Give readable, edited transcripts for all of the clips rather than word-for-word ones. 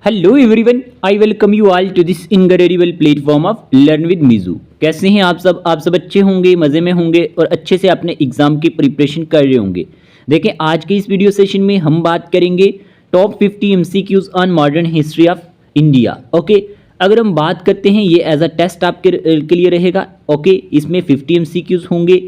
Hello everyone, I welcome you all to this incredible platform of learn with मीजू। कैसे हैं आप सब अच्छे होंगे, मज़े में होंगे और अच्छे से अपने एग्ज़ाम की प्रिपरेशन कर रहे होंगे। देखें, आज के इस वीडियो सेशन में हम बात करेंगे top 50 MCQs on modern history of India. Okay, अगर हम बात करते हैं ये एज अ टेस्ट आपके लिए रहेगा। ओके, इसमें 50 एमसीक्यूज होंगे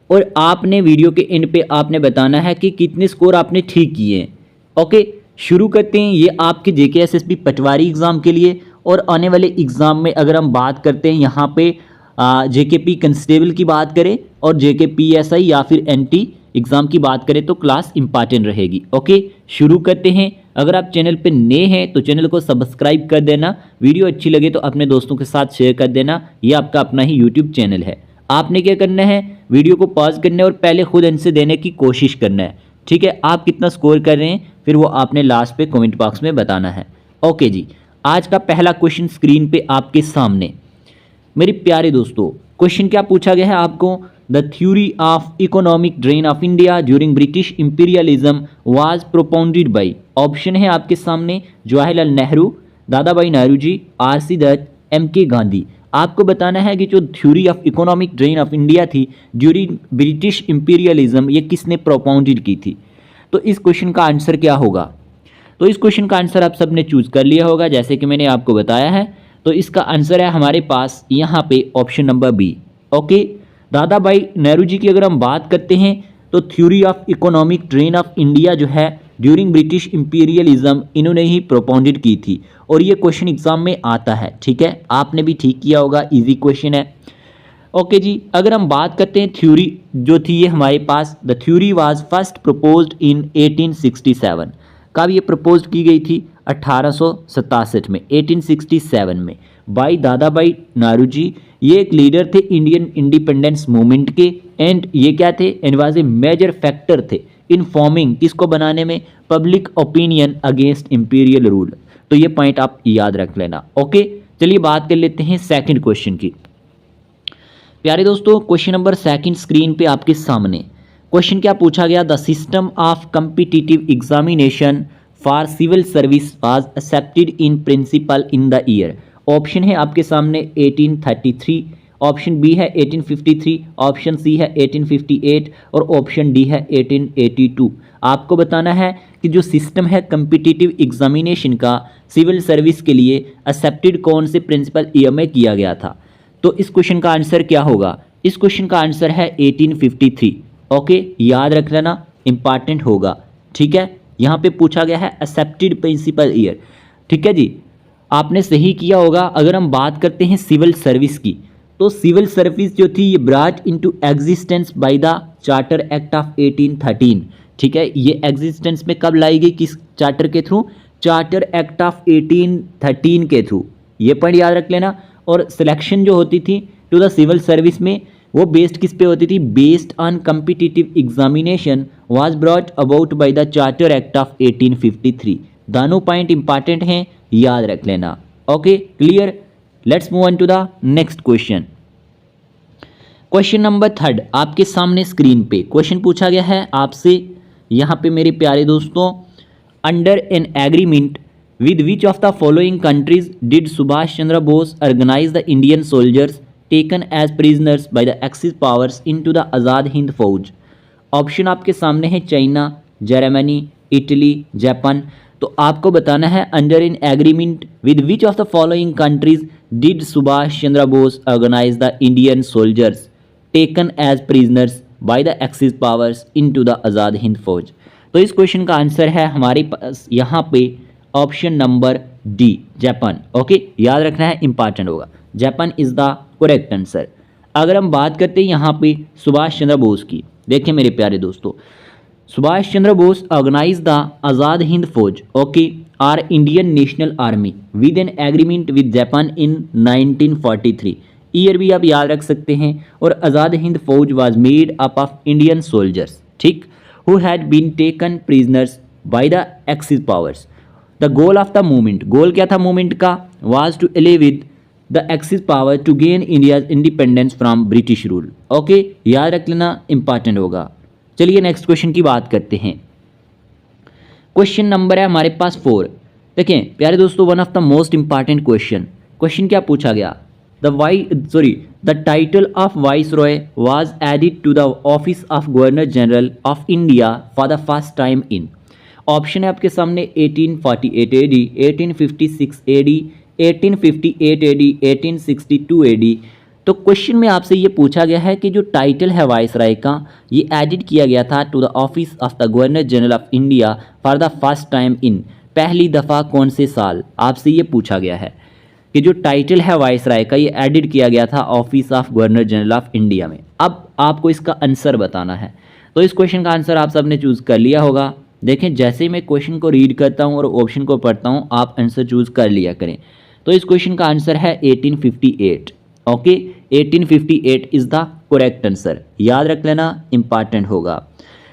और आपने वीडियो के एंड पे आपने बताना है कि कितने स्कोर आपने ठीक किए हैं। ओके, शुरू करते हैं। ये आपके जेके एसएसबी पटवारी एग्ज़ाम के लिए और आने वाले एग्ज़ाम में अगर हम बात करते हैं यहाँ पे जेकेपी कंस्टेबल की बात करें और जेके पीएसआई या फिर एनटी एग्ज़ाम की बात करें तो क्लास इंपॉर्टेंट रहेगी। ओके, शुरू करते हैं। अगर आप चैनल पे नए हैं तो चैनल को सब्सक्राइब कर देना, वीडियो अच्छी लगे तो अपने दोस्तों के साथ शेयर कर देना। ये आपका अपना ही यूट्यूब चैनल है। आपने क्या करना है, वीडियो को पॉज करना है और पहले खुद आंसर देने की कोशिश करना है। ठीक है, आप कितना स्कोर कर रहे हैं फिर वो आपने लास्ट पे कमेंट बॉक्स में बताना है। ओके जी, आज का पहला क्वेश्चन स्क्रीन पे आपके सामने। मेरे प्यारे दोस्तों, क्वेश्चन क्या पूछा गया है आपको? The theory of economic drain of India during British imperialism was propounded bye. Option है आपके सामने जवाहरलाल नेहरू, दादा भाई नौरोजी, आर.सी. दत्त, एम.के. गांधी। आपको बताना है कि जो theory of economic drain of India थी ड्यूरिंग ब्रिटिश इंपीरियलिज्म, ये किसने प्रोपाउंडेड की थी। तो इस क्वेश्चन का आंसर क्या होगा? तो इस क्वेश्चन का आंसर आप सबने चूज कर लिया होगा जैसे कि मैंने आपको बताया है। तो इसका आंसर है हमारे पास यहाँ पे option number B. Okay, Dadabhai Nehru ji की अगर हम बात करते हैं तो theory of economic drain of India जो है ड्यूरिंग ब्रिटिश इंपीरियलिज्म इन्होंने ही प्रोपाउंडेड की थी और ये क्वेश्चन एग्जाम में आता है। ठीक है, आपने भी ठीक किया होगा, इजी क्वेश्चन है। ओके जी, अगर हम बात करते हैं थ्योरी जो थी ये हमारे पास, the theory was first proposed in 1867। कब ये प्रपोज की गई थी? 1867 में, 1867 में, बाई दादा भाई नौरोजी। ये एक लीडर थे इंडियन इंडिपेंडेंस मूवमेंट के एंड ये क्या थे? And was a major factor थे इन फॉर्मिंग, किसको बनाने में? Public opinion against imperial rule. तो ये पॉइंट आप याद रख लेना। ओके, चलिए बात कर लेते हैं सेकंड क्वेश्चन की। प्यारे दोस्तों, क्वेश्चन नंबर सेकंड स्क्रीन पे आपके सामने। क्वेश्चन क्या पूछा गया? The system of competitive examination for civil service was accepted in principle in the year. Option है आपके सामने 1833, ऑप्शन बी है 1853, ऑप्शन सी है 1858 और ऑप्शन डी है 1882। आपको बताना है कि जो सिस्टम है कम्पिटिटिव एग्जामिनेशन का सिविल सर्विस के लिए एक्सेप्टेड कौन से प्रिंसिपल ईयर में किया गया था। तो इस क्वेश्चन का आंसर क्या होगा? इस क्वेश्चन का आंसर है 1853। ओके, याद रख लेना, इंपॉर्टेंट होगा। ठीक है, यहाँ पे पूछा गया है एक्सेप्टेड प्रिंसिपल ईयर। ठीक है जी, आपने सही किया होगा। अगर हम बात करते हैं सिविल सर्विस की, तो सिविल सर्विस जो थी ये brought into existence bye the charter act of 1813। ठीक है, ये एग्जिस्टेंस में कब लाई गई? किस चार्टर के थ्रू? चार्टर एक्ट ऑफ 1813 के थ्रू। ये पॉइंट याद रख लेना। और सिलेक्शन जो होती थी टू द सिविल सर्विस में वो बेस्ड किस पे होती थी? Based on competitive examination was brought about by the charter act of 1853। दोनों पॉइंट इंपॉर्टेंट हैं, याद रख लेना। Okay, clear. Let's move on to the next question. Question number third आपके सामने स्क्रीन पे क्वेश्चन पूछा गया है आपसे यहाँ पे मेरे प्यारे दोस्तों। Under an agreement with which of the following countries did Subhash Chandra Bose organize the Indian soldiers taken as prisoners by the Axis powers into the Azad Hind फौज। ऑप्शन आपके सामने है चाइना, जर्मनी, इटली, जापान। तो आपको बताना है under in agreement with which of the following countries did Subhash Chandra Bose organize the Indian soldiers taken as prisoners by the axis powers into the Azad Hind Fauj. तो इस क्वेश्चन का आंसर है हमारे पास यहाँ पे option number D, Japan. Okay, याद रखना है, इंपॉर्टेंट होगा। Japan is the correct answer. अगर हम बात करते हैं यहाँ पे सुभाष चंद्र बोस की, देखिए मेरे प्यारे दोस्तों, Subhash Chandra Bose organize the Azad Hind Fauj, okay, or Indian National Army with an agreement with Japan in 1943। Year भी आप याद रख सकते हैं। और Azad Hind Fauj was made up of Indian soldiers, ठीक, who had been taken prisoners by the axis powers. The goal of the movement, goal क्या था मूवमेंट का? Was to ally with the axis power to gain India independence from British rule. Okay, याद रख लेना, important होगा। चलिए next question की बात करते हैं। क्वेश्चन नंबर है हमारे पास 4। देखें प्यारे दोस्तों, one of the most important question क्या पूछा गया, the title of viceroy was added to the office of governor general of India for the first time in. Option है आपके सामने 1848 AD, 1856 AD, 1858 AD, 1862 AD। तो question में आपसे ये पूछा गया है कि जो टाइटल है वाइसराय का, ये एडिट किया गया था to the office of the governor general of India for the first time in, पहली दफ़ा कौन से साल, आपसे ये पूछा गया है कि जो टाइटल है वाइसराय का, ये एडिट किया गया था office of governor general of India में। अब आपको इसका आंसर बताना है। तो इस क्वेश्चन का आंसर आप सबने चूज़ कर लिया होगा। देखें जैसे ही मैं क्वेश्चन को रीड करता हूँ और ऑप्शन को पढ़ता हूँ, आप आंसर चूज़ कर लिया करें। तो इस क्वेश्चन का आंसर है 1858। Okay, 1858 is the correct answer, याद रख लेना, इंपॉर्टेंट होगा।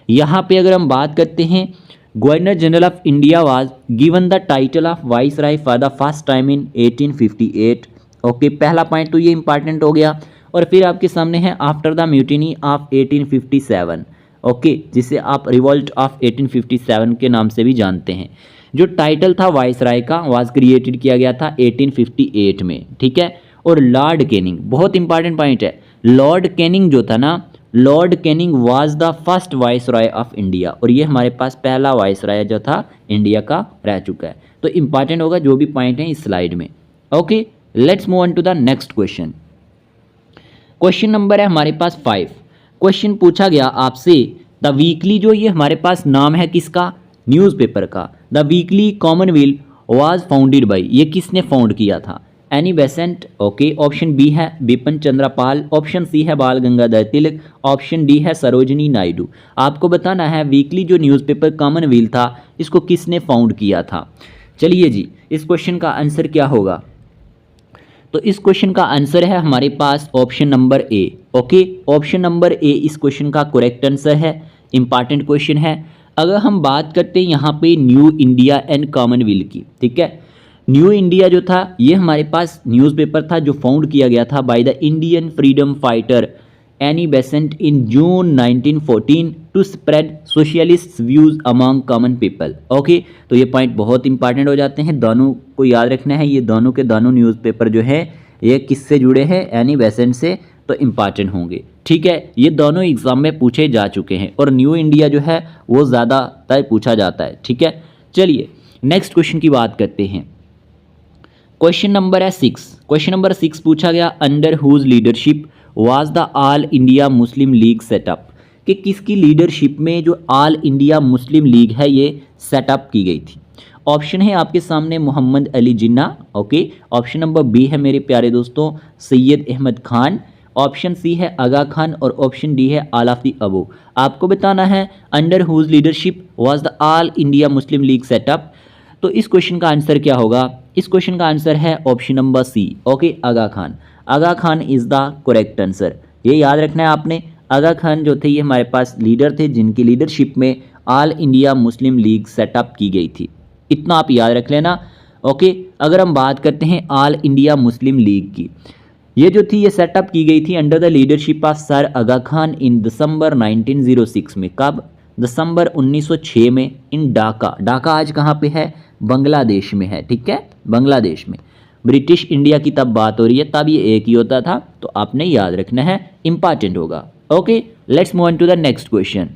यहाँ पे अगर हम बात करते हैं, governor general of India was given the title of viceroy for the first time in 1858। Okay, पहला पॉइंट तो ये इंपॉर्टेंट हो गया। और फिर आपके सामने है after the mutiny of 1857, okay, जिसे आप रिवॉल्ट ऑफ 1857 के नाम से भी जानते हैं। जो टाइटल था वाइसराय का वाज क्रिएटेड किया गया था 1858 में, ठीक है। और लॉर्ड कैनिंग, बहुत इंपॉर्टेंट पॉइंट है, लॉर्ड कैनिंग जो था ना, Lord Canning was the first viceroy of India, और ये हमारे पास पहला वाइसराय जो था इंडिया का रह चुका है। तो इंपॉर्टेंट होगा जो भी पॉइंट हैं इस स्लाइड में। Okay, let's move on to the next question. Question number है हमारे पास 5। क्वेश्चन पूछा गया आपसे, द वीकली, जो ये हमारे पास नाम है किसका, न्यूज़पेपर का, the Weekly Commonwealth was founded by, ये किसने फाउंड किया था, Annie Besant. Okay, option B है बिपिन चंद्र पाल, ऑप्शन सी है बाल गंगाधर तिलक, ऑप्शन डी है सरोजिनी नायडू। आपको बताना है वीकली जो न्यूज़पेपर कॉमनवेल्थ था, इसको किसने फाउंड किया था। चलिए जी, इस क्वेश्चन का आंसर क्या होगा। तो इस क्वेश्चन का आंसर है हमारे पास option number A. Okay, option number A इस क्वेश्चन का करेक्ट आंसर है, इंपॉर्टेंट क्वेश्चन है। अगर हम बात करते हैं यहाँ पे न्यू इंडिया एंड कॉमनवेल्थ की, ठीक है, न्यू इंडिया जो था ये हमारे पास न्यूज़पेपर था जो फाउंड किया गया था by the Indian freedom fighter Annie Besant in June 1914 to spread socialist views among common people. Okay, तो ये पॉइंट बहुत इंपॉर्टेंट हो जाते हैं, दोनों को याद रखना है। ये दोनों के दोनों न्यूज़पेपर जो है ये किससे जुड़े हैं, एनी बेसेंट से, तो इंपॉर्टेंट होंगे, ठीक है। ये दोनों एग्जाम में पूछे जा चुके हैं और न्यू इंडिया जो है वो ज़्यादातर पूछा जाता है, ठीक है। चलिए नेक्स्ट क्वेश्चन की बात करते हैं। क्वेश्चन नंबर है 6। क्वेश्चन नंबर 6 पूछा गया, under whose leadership was the All India Muslim League set up, कि किसकी लीडरशिप में जो ऑल इंडिया मुस्लिम लीग है ये सेटअप की गई थी। ऑप्शन है आपके सामने Mohammad Ali Jinnah, okay, option number B है मेरे प्यारे दोस्तों सैयद अहमद खान, ऑप्शन सी है आगा खान और ऑप्शन डी है ऑल ऑफ द अबव। आपको बताना है under whose leadership was the All India Muslim League set up. तो इस क्वेश्चन का आंसर क्या होगा, इस क्वेश्चन का आंसर है option number C, okay, Aga Khan. Aga Khan is the correct answer, ये याद रखना है आपने। आगा खान जो थे ये हमारे पास लीडर थे जिनकी लीडरशिप में all India Muslim League setup की गई थी, इतना आप याद रख लेना। ओके, अगर हम बात करते हैं ऑल इंडिया मुस्लिम लीग की, ये जो थी ये सेटअप की गई थी under the leadership of sir Aga Khan in December 1906 में। कब, दिसंबर 1906 में, इन ढाका। ढाका आज कहाँ पे है, बांग्लादेश में है, ठीक है, बांग्लादेश में। ब्रिटिश इंडिया की तब बात हो रही है, तब ये एक ही होता था, तो आपने याद रखना है, इंपॉर्टेंट होगा। Okay, let's move on to the next question.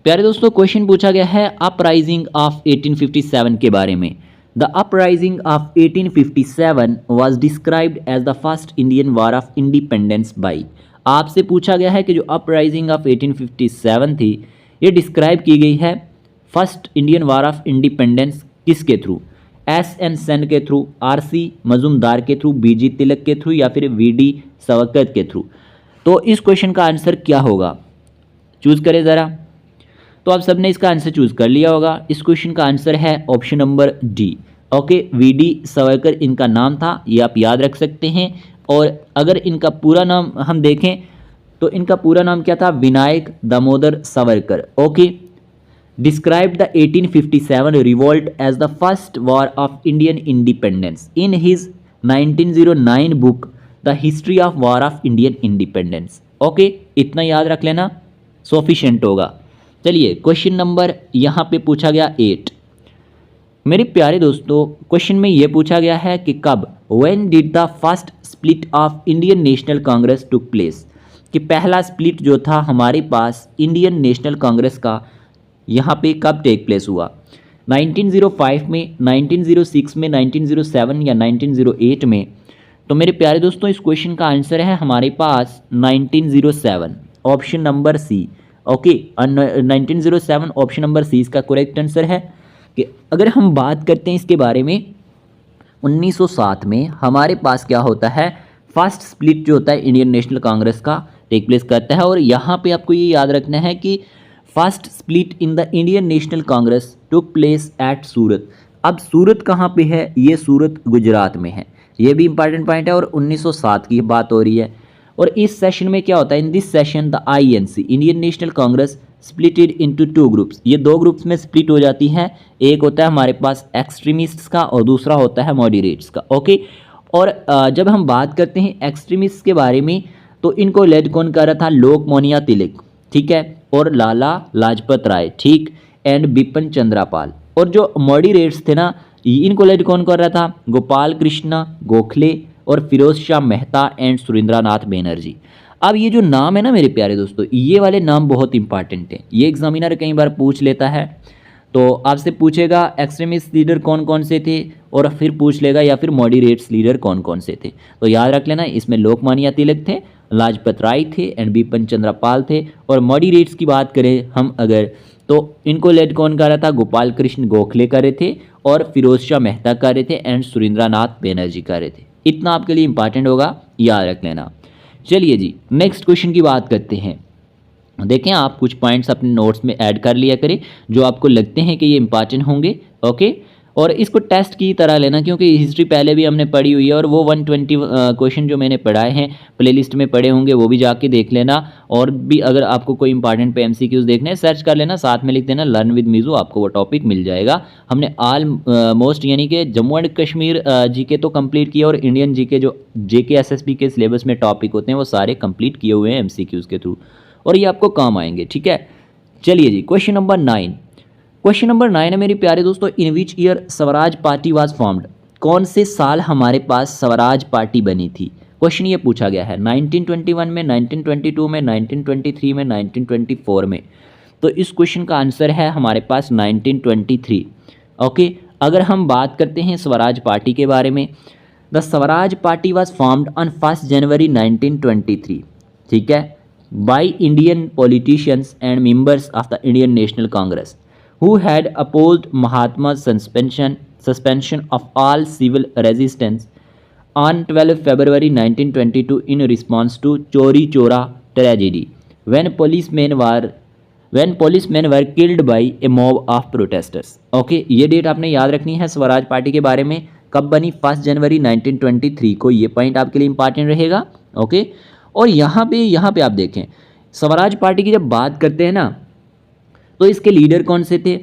प्यारे दोस्तों क्वेश्चन पूछा गया है अपराइजिंग ऑफ 1857 के बारे में। The uprising of 1857 was described as the first Indian war of independence by. आपसे पूछा गया है कि जो अपराइजिंग ऑफ 1857 थी ये डिस्क्राइब की गई है first Indian war of independence किसके थ्रू, एस एन सेन के थ्रू, आर सी मजूमदार के थ्रू, बी जी तिलक के थ्रू या फिर वी डी सवकत के थ्रू। तो इस क्वेश्चन का आंसर क्या होगा, चूज़ करें ज़रा। तो आप सबने इसका आंसर चूज़ कर लिया होगा। इस क्वेश्चन का आंसर है option number D, okay, V D Savarkar इनका नाम था, ये आप याद रख सकते हैं। और अगर इनका पूरा नाम हम देखें तो इनका पूरा नाम क्या था, Vinayak Damodar Savarkar. Okay, described the 1857 revolt as the first war of Indian independence in his 1909 book the history of war of Indian independence. Okay, इतना याद रख लेना, सफिशिएंट होगा। चलिए क्वेश्चन नंबर यहाँ पे पूछा गया 8। मेरे प्यारे दोस्तों, क्वेश्चन में ये पूछा गया है कि कब, when did the first split of Indian National Congress took place, कि पहला स्प्लिट जो था हमारे पास इंडियन नेशनल कांग्रेस का यहाँ पे कब टेक प्लेस हुआ। 1905 में, 1906 में, 1907 या 1908 में। तो मेरे प्यारे दोस्तों, इस क्वेश्चन का आंसर है हमारे पास 1907, option number C. Okay, 1907 option number C इसका करेक्ट आंसर है। कि अगर हम बात करते हैं इसके बारे में, 1907 में हमारे पास क्या होता है, फर्स्ट स्प्लिट जो होता है इंडियन नेशनल कांग्रेस का टेक प्लेस करता है। और यहाँ पे आपको ये याद रखना है कि first split in the Indian National Congress took place at Surat. अब सूरत कहाँ पे है, ये सूरत गुजरात में है, ये भी इंपॉर्टेंट पॉइंट है। और 1907 की बात हो रही है। और इस सेशन में क्या होता है, in this session the INC Indian National Congress splitted into 2 groups, ये 2 ग्रुप्स में स्प्लिट हो जाती हैं। एक होता है हमारे पास एक्सट्रीमिस्ट्स का और दूसरा होता है मॉडरेट्स का। ओके, और जब हम बात करते हैं एक्सट्रीमिस्ट के बारे में, तो इनको लेड कौन कर रहा था, लोकमान्य तिलक, ठीक है, और लाला लाजपत राय, ठीक, एंड बिपिन चंद्रपाल। और जो मॉडरेट्स थे ना, इनको लेड कौन कर रहा था, गोपाल कृष्ण गोखले और फिरोज शाह मेहता एंड सुरेंद्रनाथ बनर्जी। अब ये जो नाम है ना मेरे प्यारे दोस्तों, ये वाले नाम बहुत इंपॉर्टेंट हैं, ये एग्जामिनर कई बार पूछ लेता है। तो आपसे पूछेगा एक्सट्रीमिस्ट लीडर कौन कौन से थे, और फिर पूछ लेगा या फिर मॉडरेट्स लीडर कौन कौन से थे। तो याद रख लेना, इसमें लोकमान्य तिलक थे, लाजपत राय थे एंड बिपिन चंद्रपाल थे। और मॉडरेट्स की बात करें हम अगर, तो इनको लेड कौन कर रहा था, गोपाल कृष्ण गोखले कर रहे थे और फिरोज शाह मेहता कर रहे थे एंड सुरेंद्रनाथ बनर्जी कर रहे थे। इतना आपके लिए इंपॉर्टेंट होगा, याद रख लेना। चलिए जी, नेक्स्ट क्वेश्चन की बात करते हैं। देखें, आप कुछ पॉइंट्स अपने नोट्स में ऐड कर लिया करें जो आपको लगते हैं कि ये इंपॉर्टेंट होंगे। ओके, और इसको टेस्ट की तरह लेना, क्योंकि हिस्ट्री पहले भी हमने पढ़ी हुई है और वो 120 क्वेश्चन जो मैंने पढ़ाए हैं प्लेलिस्ट में पढ़े होंगे, वो भी जाके देख लेना। और भी अगर आपको कोई इंपॉर्टेंट पे MCQs देखने हैं, सर्च कर लेना, साथ में लिख देना लर्न विद मीजू, आपको वो टॉपिक मिल जाएगा। हमने ऑल मोस्ट यानी कि जम्मू एंड कश्मीर GK तो कंप्लीट किया, और इंडियन GK जो JK SSB के सिलेबस में टॉपिक होते हैं वो सारे कंप्लीट किए हुए हैं MCQs के थ्रू, और ये आपको काम आएंगे, ठीक है। चलिए जी, क्वेश्चन नंबर 9। क्वेश्चन नंबर 9 है मेरे प्यारे दोस्तों, in which year Swaraj party was formed, कौन से साल हमारे पास स्वराज पार्टी बनी थी। क्वेश्चन ये पूछा गया है 1921 में, 1922 में, 1923 में, 1924 में। तो इस क्वेश्चन का आंसर है हमारे पास 1923। ओके, अगर हम बात करते हैं स्वराज पार्टी के बारे में, the Swaraj party was formed on 1 जनवरी 1923, ठीक है, by Indian politicians and members of the Indian National Congress who had opposed Mahatma's suspension of all civil resistance on 12 February 1922 in response to Chori Chora tragedy when policemen were killed by a mob of protesters। Okay, ये date आपने याद रखनी है Swaraj party के बारे में, कब बनी, 1 जनवरी 1923 को, ये पॉइंट आपके लिए इंपॉर्टेंट रहेगा। ओके, और यहाँ पे आप देखें, स्वराज पार्टी की जब बात करते हैं ना, तो इसके लीडर कौन से थे,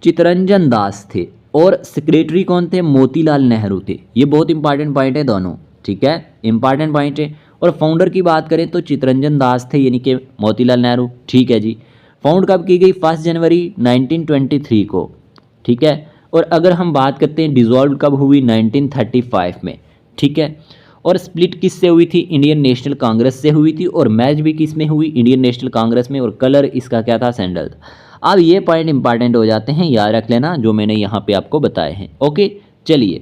चित्तरंजन दास थे, और सेक्रेटरी कौन थे, मोतीलाल नेहरू थे। ये बहुत इंपॉर्टेंट पॉइंट है दोनों, ठीक है, इंपॉर्टेंट पॉइंट है। और फाउंडर की बात करें तो चित्तरंजन दास थे, यानी कि मोतीलाल नेहरू, ठीक है जी। फाउंड कब की गई, 1 जनवरी 1923 को, ठीक है। और अगर हम बात करते हैं डिसॉल्व कब हुई, 1935 में, ठीक है। और स्प्लिट किससे हुई थी, इंडियन नेशनल कांग्रेस से हुई थी, और मैच भी किस में हुई, इंडियन नेशनल कांग्रेस में, और कलर इसका क्या था, सैंडल था। अब ये पॉइंट इंपॉर्टेंट हो जाते हैं, याद रख लेना, जो मैंने यहाँ पे आपको बताए हैं। ओके, चलिए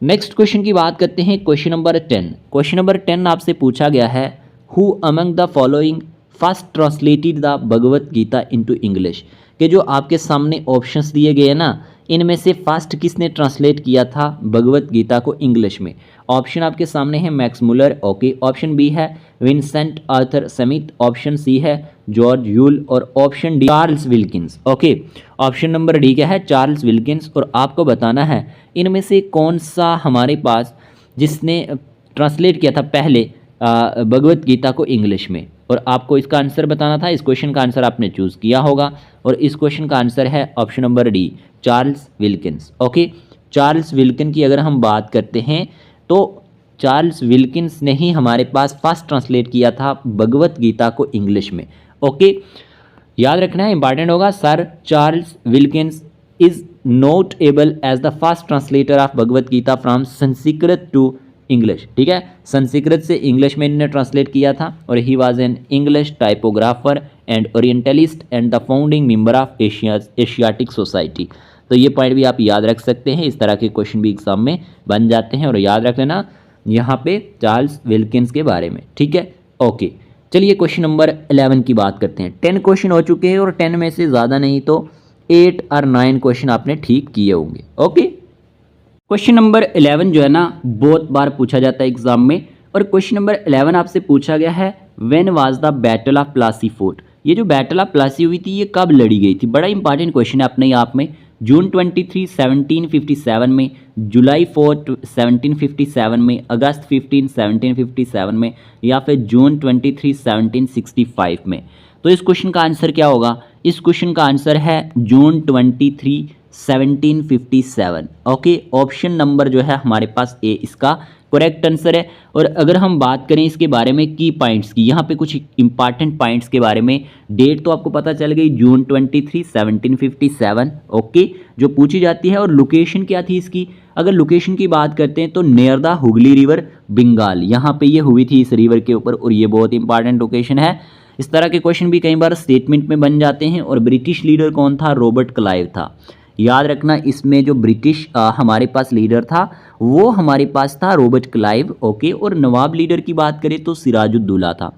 नेक्स्ट क्वेश्चन की बात करते हैं। Question number 10। क्वेश्चन नंबर 10 आपसे पूछा गया है, who among the following first translated the Bhagavad Gita into English, कि जो आपके सामने ऑप्शंस दिए गए हैं ना, इनमें से फर्स्ट किसने ट्रांसलेट किया था भगवत गीता को इंग्लिश में। ऑप्शन आपके सामने है Max Muller, okay, option B है Vincent Arthur Smith, option C है जॉर्ज यूल, और option D Charles Wilkins. Okay, option number D क्या है, चार्ल्स विल्किंस। और आपको बताना है इनमें से कौन सा हमारे पास जिसने ट्रांसलेट किया था पहले भगवत गीता को इंग्लिश में, और आपको इसका आंसर बताना था। इस क्वेश्चन का आंसर आपने चूज़ किया होगा, और इस क्वेश्चन का आंसर है option number D, Charles Wilkins. Okay, Charles Wilkin की अगर हम बात करते हैं तो चार्ल्स विल्किंस ने ही हमारे पास फर्स्ट ट्रांसलेट किया था भगवत गीता को इंग्लिश में। ओके, याद रखना है, इंपॉर्टेंट होगा, sir Charles Wilkins is notable as the first translator of Bhagavad Gita from Sanskrit to English. ठीक है, संस्कृत से इंग्लिश में इन्होंने ट्रांसलेट किया था। और he was an English typographer and orientalist and the founding member of Asiatic Society. तो ये पॉइंट भी आप याद रख सकते हैं, इस तरह के क्वेश्चन भी एग्जाम में बन जाते हैं। और याद रख लेना यहाँ पे चार्ल्स विल्किंस के बारे में। ठीक है, ओके, चलिए क्वेश्चन नंबर 11 की बात करते हैं। 10 क्वेश्चन हो चुके हैं और 10 में से ज़्यादा नहीं तो 8 और 9 क्वेश्चन आपने ठीक किए होंगे। ओके, क्वेश्चन नंबर 11 जो है ना बहुत बार पूछा जाता है एग्जाम में। और क्वेश्चन नंबर 11 आपसे पूछा गया है when was the battle of Plassey fort. ये जो बैटल ऑफ प्लासी हुई थी ये कब लड़ी गई थी? बड़ा इंपॉर्टेंट क्वेश्चन है अपने आप में। जून 23 1757 में, जुलाई 4 1757 में, अगस्त 15 1757 में, या फिर जून 23 1765 में। तो इस क्वेश्चन का आंसर क्या होगा? इस क्वेश्चन का आंसर है जून 23 1757। ओके, ऑप्शन नंबर जो है हमारे पास ए इसका करेक्ट आंसर है। और अगर हम बात करें इसके बारे में की पॉइंट्स की, यहाँ पे कुछ इंपॉर्टेंट पॉइंट्स के बारे में, डेट तो आपको पता चल गई जून 23 1757। ओके, जो पूछी जाती है। और लोकेशन क्या थी इसकी? अगर लोकेशन की बात करते हैं तो near the Hooghly river, Bengal, यहाँ पे ये हुई थी इस रिवर के ऊपर। और ये बहुत इंपॉर्टेंट लोकेशन है। इस तरह के क्वेश्चन भी कई बार स्टेटमेंट में बन जाते हैं। और ब्रिटिश लीडर कौन था? रॉबर्ट क्लाइव था। याद रखना, इसमें जो ब्रिटिश हमारे पास लीडर था वो हमारे पास था रॉबर्ट क्लाइव। ओके, और नवाब लीडर की बात करें तो सिराजुद्दौला था।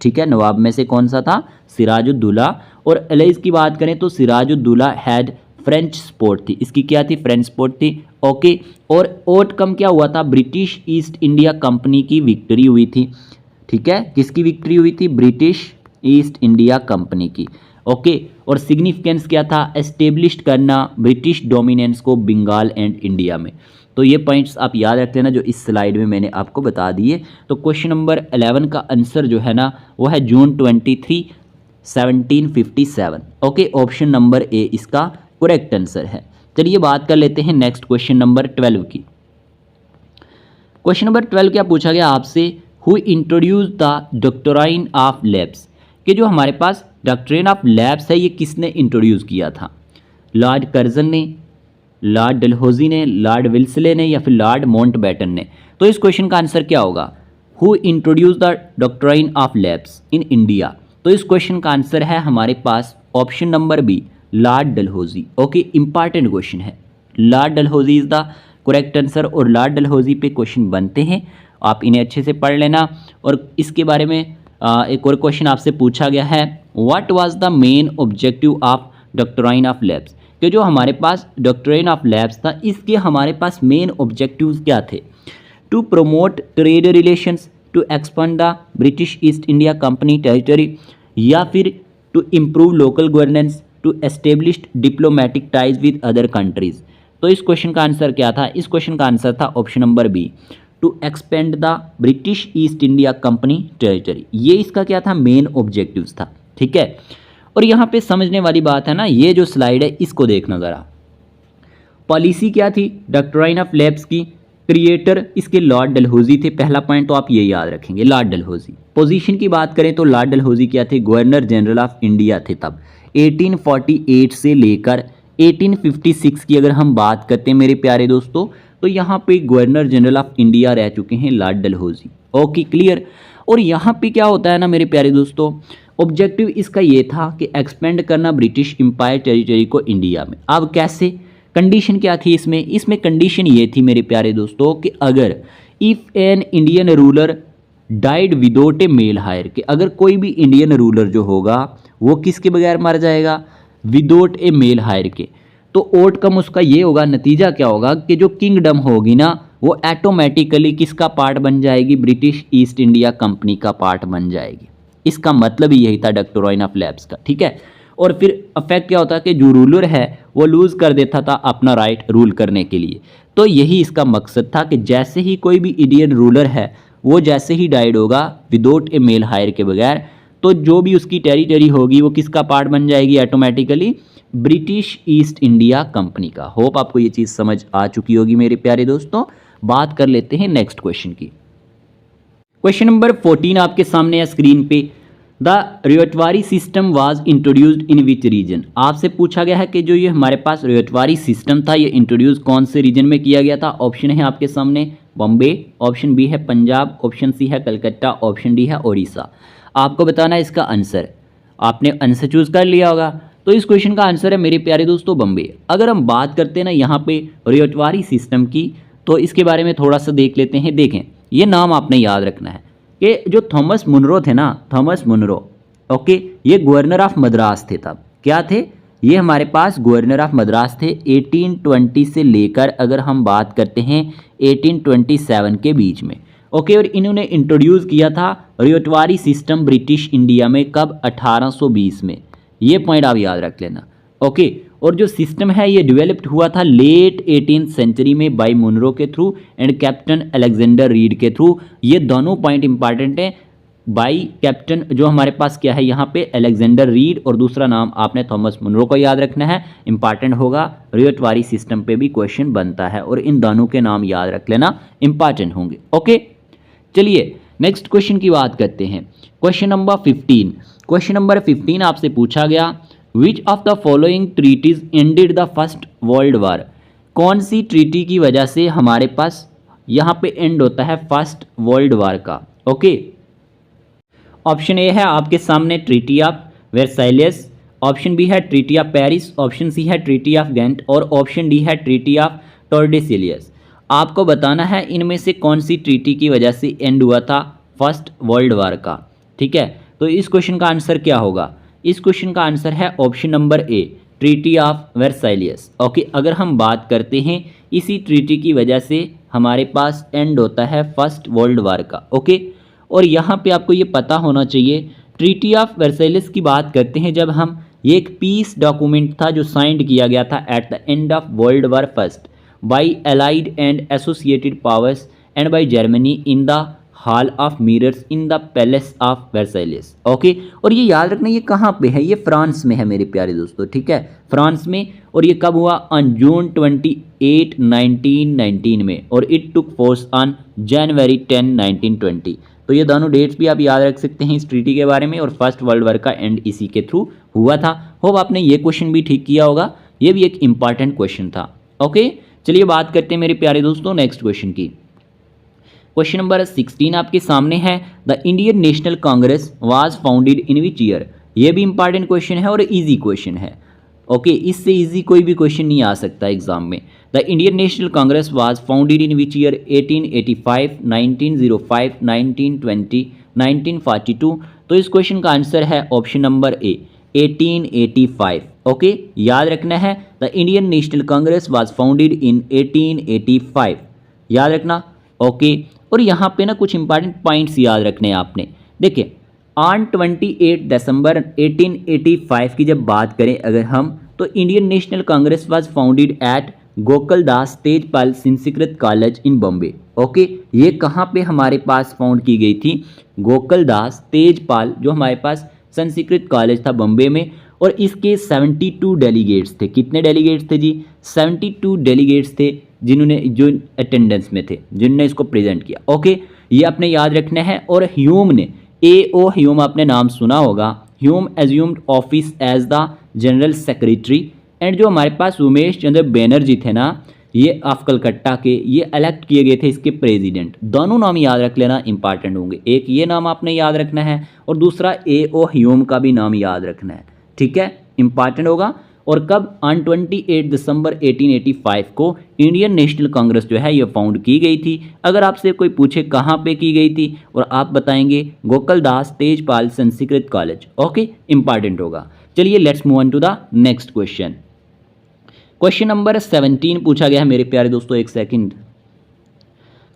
ठीक है, नवाब में से कौन सा था? सिराजुद्दौला। और एलाइज की बात करें तो सिराजुद्दौला हैड फ्रेंच सपोर्ट थी। इसकी क्या थी? फ्रेंच सपोर्ट थी। ओके, और आउटकम क्या हुआ था? ब्रिटिश ईस्ट इंडिया कंपनी की विक्ट्री हुई थी। ठीक है, किसकी विक्ट्री हुई थी? ब्रिटिश ईस्ट इंडिया कंपनी की। ओके, और सिग्निफिकेंस क्या था? एस्टेब्लिश्ड करना ब्रिटिश डोमिनेंस को बंगाल एंड इंडिया में। तो ये पॉइंट्स आप याद रख लेना जो इस स्लाइड में मैंने आपको बता दिए। तो क्वेश्चन नंबर 11 का आंसर जो है ना वो है जून 23 1757। ओके, ऑप्शन नंबर ए इसका करेक्ट आंसर है। चलिए बात कर लेते हैं नेक्स्ट क्वेश्चन नंबर 12 की। क्वेश्चन नंबर 12 क्या पूछा गया आपसे? Who introduce the doctrine of labs. कि जो हमारे पास डॉक्ट्रिन ऑफ लैब्स है ये किसने इंट्रोड्यूस किया था? लॉर्ड कर्जन ने, लॉर्ड डलहौजी ने, लॉर्ड विल्सले ने, या फिर लॉर्ड माउंटबेटन ने? तो इस क्वेश्चन का आंसर क्या होगा? Who introduce the doctrine of lapse in India? तो इस क्वेश्चन का आंसर है हमारे पास option number B, lord Dalhousie. Okay, important question है। Lord Dalhousie is the correct answer. और लॉर्ड डलहौजी पे क्वेश्चन बनते हैं, आप इन्हें अच्छे से पढ़ लेना। और इसके बारे में एक और क्वेश्चन आपसे पूछा गया है, what was the main objective of doctrine of labs? कि जो हमारे पास डॉक्ट्राइन ऑफ लैब्स था इसके हमारे पास मेन ऑब्जेक्टिव्स क्या थे? To promote trade relations, to expand the British East India Company territory, या फिर to improve local governance, to establish diplomatic ties with other countries? तो इस क्वेश्चन का आंसर क्या था? इस क्वेश्चन का आंसर था option number B, to expand the British East India Company territory. ये इसका क्या था? मेन ऑब्जेक्टिव्स था। ठीक है, और यहाँ पे समझने वाली बात है ना, ये जो स्लाइड है इसको देखना ज़रा। पॉलिसी क्या थी डॉक्ट्राइन ऑफ लैब्स की? क्रिएटर इसके लॉर्ड डलहौजी थे। पहला पॉइंट तो आप ये याद रखेंगे, लॉर्ड डलहौजी। पोजीशन की बात करें तो लॉर्ड डलहौजी क्या थे? गवर्नर जनरल ऑफ इंडिया थे तब। 1848 से लेकर 1856 की अगर हम बात करते हैं मेरे प्यारे दोस्तों, तो यहाँ पे गवर्नर जनरल ऑफ इंडिया रह चुके हैं लॉर्ड डलहौजी। Okay, clear. और यहाँ पे क्या होता है ना मेरे प्यारे दोस्तों, ऑब्जेक्टिव इसका ये था कि एक्सपेंड करना ब्रिटिश एम्पायर टेरिटरी को इंडिया में। अब कैसे? कंडीशन क्या थी इसमें? इसमें कंडीशन ये थी मेरे प्यारे दोस्तों कि अगर if an Indian ruler died without a male heir, कि अगर कोई भी इंडियन रूलर जो होगा वो किसके बगैर मर जाएगा? विदाउट ए मेल हायर के। तो आउटकम उसका ये होगा, नतीजा क्या होगा कि जो किंगडम होगी ना वो ऑटोमेटिकली किसका पार्ट बन जाएगी? ब्रिटिश ईस्ट इंडिया कंपनी का पार्ट बन जाएगी। इसका मतलब ही यही था डॉक्ट्राइन ऑफ लैब्स का। ठीक है, और फिर अफेक्ट क्या होता है कि जो रूलर है वो लूज़ कर देता था अपना राइट रूल करने के लिए। तो यही इसका मकसद था कि जैसे ही कोई भी इंडियन रूलर है वो जैसे ही डाइड होगा विदाउट ए मेल हायर के बगैर, तो जो भी उसकी टेरिटरी होगी वो किसका पार्ट बन जाएगी? Automatically British East India company का। होप आपको ये चीज़ समझ आ चुकी होगी मेरे प्यारे दोस्तों। बात कर लेते हैं नेक्स्ट क्वेश्चन की। क्वेश्चन नंबर 14 आपके सामने है स्क्रीन पे। The ryotwari system was introduced in which region. आपसे पूछा गया है कि जो ये हमारे पास रेटवारी सिस्टम था ये इंट्रोड्यूस कौन से रीजन में किया गया था। ऑप्शन है आपके सामने बॉम्बे, ऑप्शन बी है पंजाब, ऑप्शन सी है कलकत्ता, ऑप्शन डी है उड़ीसा। आपको बताना है इसका आंसर। आपने आंसर चूज कर लिया होगा। तो इस क्वेश्चन का आंसर है मेरे प्यारे दोस्तों बॉम्बे। अगर हम बात करते हैं ना यहाँ पे रेटवारी सिस्टम की, तो इसके बारे में थोड़ा सा देख लेते हैं। देखें, ये नाम आपने याद रखना है कि जो थॉमस मुनरो थे ना, थॉमस मुनरो, ओके, ये गवर्नर ऑफ मद्रास थे। तब क्या थे? ये हमारे पास गवर्नर ऑफ मद्रास थे 1820 से लेकर अगर हम बात करते हैं 1827 के बीच में, ओके। और इन्होंने इंट्रोड्यूस किया था रेटवारी सिस्टम ब्रिटिश इंडिया में कब? 1820 में। ये पॉइंट आप याद रख लेना, ओके। और जो सिस्टम है ये डेवलप्ड हुआ था लेट 18th सेंचुरी में बाय मुनरो के through and captain Alexander read के थ्रू। ये दोनों पॉइंट इंपॉर्टेंट हैं। बाय कैप्टन जो हमारे पास क्या है यहाँ पे अलेक्जेंडर रीड, और दूसरा नाम आपने थॉमस मुनरो को याद रखना है, इंपॉर्टेंट होगा। रेटवारी सिस्टम पे भी क्वेश्चन बनता है और इन दोनों के नाम याद रख लेना, इंपॉर्टेंट होंगे, ओके। चलिए नेक्स्ट क्वेश्चन की बात करते हैं। Question number 15। क्वेश्चन नंबर 15 आपसे पूछा गया which of the following treaties ended the First World War. कौन सी ट्रीटी की वजह से हमारे पास यहाँ पे एंड होता है फर्स्ट वर्ल्ड वार का, ओके। ऑप्शन ए है आपके सामने treaty of Versailles, option B है treaty of Paris, option C है ट्रीटी ऑफ गेंट और ऑप्शन डी है ट्रीटी ऑफ टॉर्डेसिलियस। आपको बताना है इनमें से कौन सी ट्रीटी की वजह से एंड हुआ था फर्स्ट वर्ल्ड वार का, ठीक है। तो इस क्वेश्चन का आंसर क्या होगा? इस क्वेश्चन का आंसर है option number A, treaty of Versailles, okay. अगर हम बात करते हैं इसी ट्रीटी की वजह से हमारे पास एंड होता है फर्स्ट वर्ल्ड वार का, ओके। और यहाँ पे आपको ये पता होना चाहिए ट्रीटी ऑफ वर्साइलियस की बात करते हैं जब हम, ये एक पीस डॉक्यूमेंट था जो साइंड किया गया था at the end of world war first by allied and associated powers and by Germany in the hall of mirrors in the palace of Versailles, okay. और ये याद रखना ये कहाँ पे है? ये फ्रांस में है मेरे प्यारे दोस्तों, ठीक है, फ्रांस में। और ये कब हुआ? ऑन जून 28, 1919 में, और it took force on January 10, 1920। तो ये दोनों डेट्स भी आप याद रख सकते हैं इस ट्रीटी के बारे में। और फर्स्ट वर्ल्ड वार का एंड इसी के थ्रू हुआ था। होप आपने ये क्वेश्चन भी ठीक किया होगा, ये भी एक इंपॉर्टेंट क्वेश्चन था, ओके। चलिए बात करते हैं मेरे प्यारे दोस्तों नेक्स्ट क्वेश्चन की। क्वेश्चन नंबर 16 आपके सामने है the Indian National Congress was founded in which year. ये भी इंपॉर्टेंट क्वेश्चन है और इजी क्वेश्चन है, ओके। इससे इजी कोई भी क्वेश्चन नहीं आ सकता एग्जाम में। The Indian National Congress was founded in which year? 1885, 1905, 1920, 1942। तो इस क्वेश्चन का आंसर है ऑप्शन नंबर ए, 1885, ओके। याद रखना है the Indian National Congress was founded in 1885, याद रखना, ओके। और यहाँ पे ना कुछ इंपॉर्टेंट पॉइंट्स याद रखने हैं आपने। देखिए ऑन 28 दिसंबर 1885 की जब बात करें अगर हम, तो Indian National Congress was founded at Gokuldas Tejpal Sanskrit college in Bombay, okay. ये कहाँ पे हमारे पास फाउंड की गई थी? गोकुलदास तेजपाल जो हमारे पास संस्कृत कॉलेज था बॉम्बे में। और इसके 72 डेलीगेट्स थे। कितने डेलीगेट्स थे जी? 72 डेलीगेट्स थे जिन्होंने, जो अटेंडेंस में थे, जिन्होंने इसको प्रेजेंट किया, ओके। ये आपने याद रखना है। और ह्यूम ने, A.O. ह्यूम आपने नाम सुना होगा। Hume assumed office as the general secretary and जो हमारे पास उमेश चंद्र बैनर्जी थे ना, ये ऑफ कलकत्ता के, ये इलेक्ट किए गए थे इसके प्रेसिडेंट। दोनों नाम याद रख लेना, इंपॉर्टेंट होंगे। एक ये नाम आपने याद रखना है और दूसरा A.O. ह्यूम का भी नाम याद रखना है, ठीक है, इंपॉर्टेंट होगा। और कब? ऑन 28 दिसंबर 1885 को इंडियन नेशनल कांग्रेस जो है ये फाउंड की गई थी। अगर आपसे कोई पूछे कहाँ पे की गई थी और आप बताएंगे Gokuldas Tejpal Sanskrit college, okay, important होगा। चलिए let's move on to the next question. Question number 17 पूछा गया है मेरे प्यारे दोस्तों, एक सेकंड।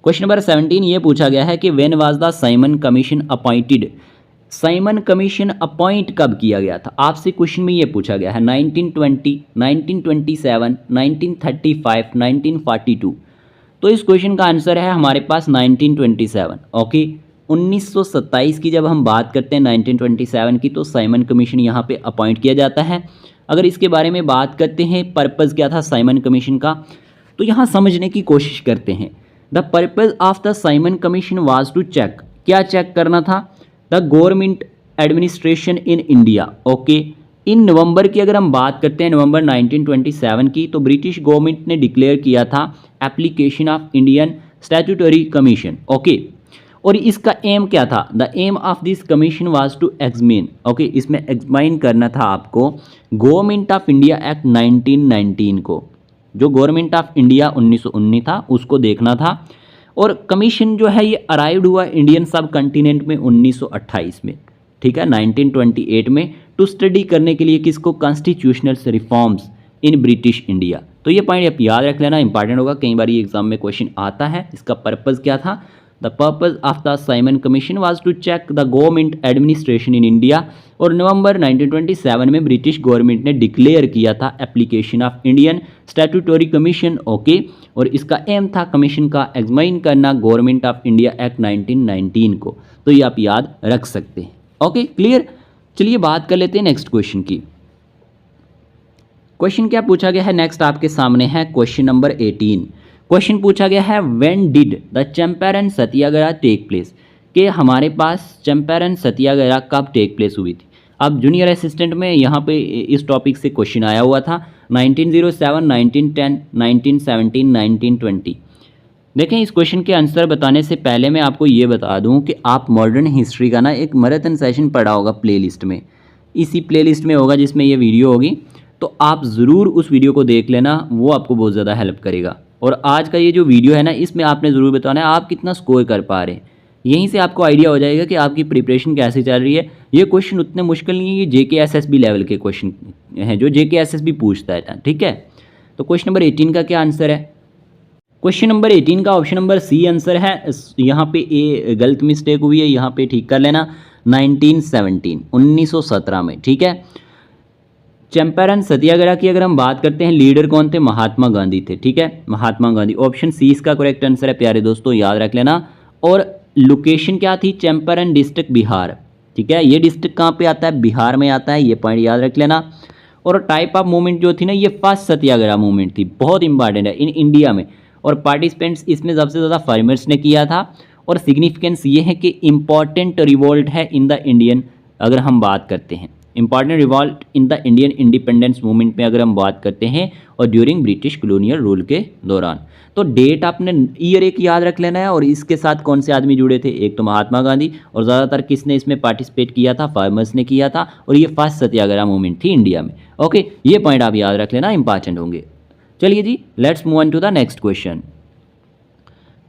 क्वेश्चन नंबर 17 ये पूछा गया है कि when was the Simon Commission appointed. Simon Commission appoint कब किया गया था? आपसे क्वेश्चन में ये पूछा गया है 1920, 1927, 1935, 1942। तो इस क्वेश्चन का आंसर है हमारे पास 1927, ओके। 1927 की जब हम बात करते हैं 1927 की, तो साइमन कमीशन यहाँ पे अपॉइंट किया जाता है। अगर इसके बारे में बात करते हैं पर्पज़ क्या था साइमन कमीशन का, तो यहाँ समझने की कोशिश करते हैं। The purpose of the Simon commission was to check, क्या चेक करना था? The government administration in India. Okay, in November की अगर हम बात करते हैं, नवंबर 1927 की, तो ब्रिटिश गवर्नमेंट ने डिक्लेयर किया था application of Indian statutory commission. Okay, और इसका एम क्या था? The aim of this commission was to examine, okay, इसमें एग्जामिन करना था आपको गवर्नमेंट ऑफ इंडिया एक्ट 1919 को, जो गवर्नमेंट ऑफ इंडिया 1919 था उसको देखना था। और कमीशन जो है ये अराइव्ड हुआ इंडियन सब कंटिनेंट में 1928 में, ठीक है, 1928 में, टू स्टडी करने के लिए किसको? Constitutional reforms in British India. तो ये पॉइंट आप याद रख लेना, इंपॉर्टेंट होगा, कई बार ये एग्जाम में क्वेश्चन आता है। इसका पर्पज़ क्या था? The purpose of the Simon commission was to check the government administration in India. और नवंबर 1927 में ब्रिटिश गवर्नमेंट ने डिक्लेयर किया था application of Indian statutory commission. Okay, और इसका एम था कमीशन का एग्जामिन करना गवर्नमेंट ऑफ इंडिया एक्ट 1919 को। तो ये आप याद रख सकते हैं। Okay, clear. चलिए बात कर लेते हैं नेक्स्ट क्वेश्चन की। क्वेश्चन क्या पूछा गया है नेक्स्ट आपके सामने है क्वेश्चन नंबर 18। क्वेश्चन पूछा गया है when did the Champaran Satyagraha take place, कि हमारे पास चंपारण सत्याग्रह कब टेक प्लेस हुई थी। अब जूनियर असिस्टेंट में यहाँ पे इस टॉपिक से क्वेश्चन आया हुआ था 1907, 1910, 1917, 1920। देखें, इस क्वेश्चन के आंसर बताने से पहले मैं आपको ये बता दूं कि आप मॉडर्न हिस्ट्री का ना एक मैराथन सेशन पढ़ा होगा प्लेलिस्ट में, इसी प्लेलिस्ट में होगा जिसमें ये वीडियो होगी, तो आप ज़रूर उस वीडियो को देख लेना, वो आपको बहुत ज़्यादा हेल्प करेगा। और आज का ये जो वीडियो है ना, इसमें आपने ज़रूर बताना है आप कितना स्कोर कर पा रहे हैं। यहीं से आपको आइडिया हो जाएगा कि आपकी प्रिपरेशन कैसे चल रही है। ये क्वेश्चन उतने मुश्किल नहीं है, ये JKSSB लेवल के क्वेश्चन हैं जो JKSSB पूछता है, ठीक है। तो क्वेश्चन नंबर 18 का क्या आंसर है? क्वेश्चन नंबर 18 का ऑप्शन नंबर सी आंसर है। यहाँ पे ए गलत मिस्टेक हुई है, यहाँ पे ठीक कर लेना। 1917 में, ठीक है। चंपारण सत्याग्रह की अगर हम बात करते हैं, लीडर कौन थे? महात्मा गांधी थे, ठीक है, महात्मा गांधी। ऑप्शन सी इसका करेक्ट आंसर है प्यारे दोस्तों, याद रख लेना। और लोकेशन क्या थी? चंपारण डिस्ट्रिक्ट, बिहार, ठीक है। ये डिस्ट्रिक्ट कहाँ पे आता है? बिहार में आता है, ये पॉइंट याद रख लेना। और टाइप ऑफ मूवमेंट जो थी ना, ये फर्स्ट सत्याग्रह मूवमेंट थी, बहुत इंपॉर्टेंट है इन इंडिया में। और पार्टिसिपेंट्स इसमें सबसे ज़्यादा फार्मर्स ने किया था। और सिग्निफिकेंस ये है कि इम्पॉर्टेंट रिवॉल्ट है इन द इंडियन, अगर हम बात करते हैं important revolt in the Indian independence movement में अगर हम बात करते हैं, और ड्यूरिंग ब्रिटिश कॉलोनियल रूल के दौरान। तो डेट आपने ईयर एक याद रख लेना है, और इसके साथ कौन से आदमी जुड़े थे? एक तो महात्मा गांधी, और ज़्यादातर किसने इसमें पार्टिसिपेट किया था? फार्मर्स ने किया था। और ये फर्स्ट सत्याग्रह मूवमेंट थी इंडिया में। ओके, ये पॉइंट आप याद रख लेना, इंपॉर्टेंट होंगे। चलिए जी, let's move on to the next question.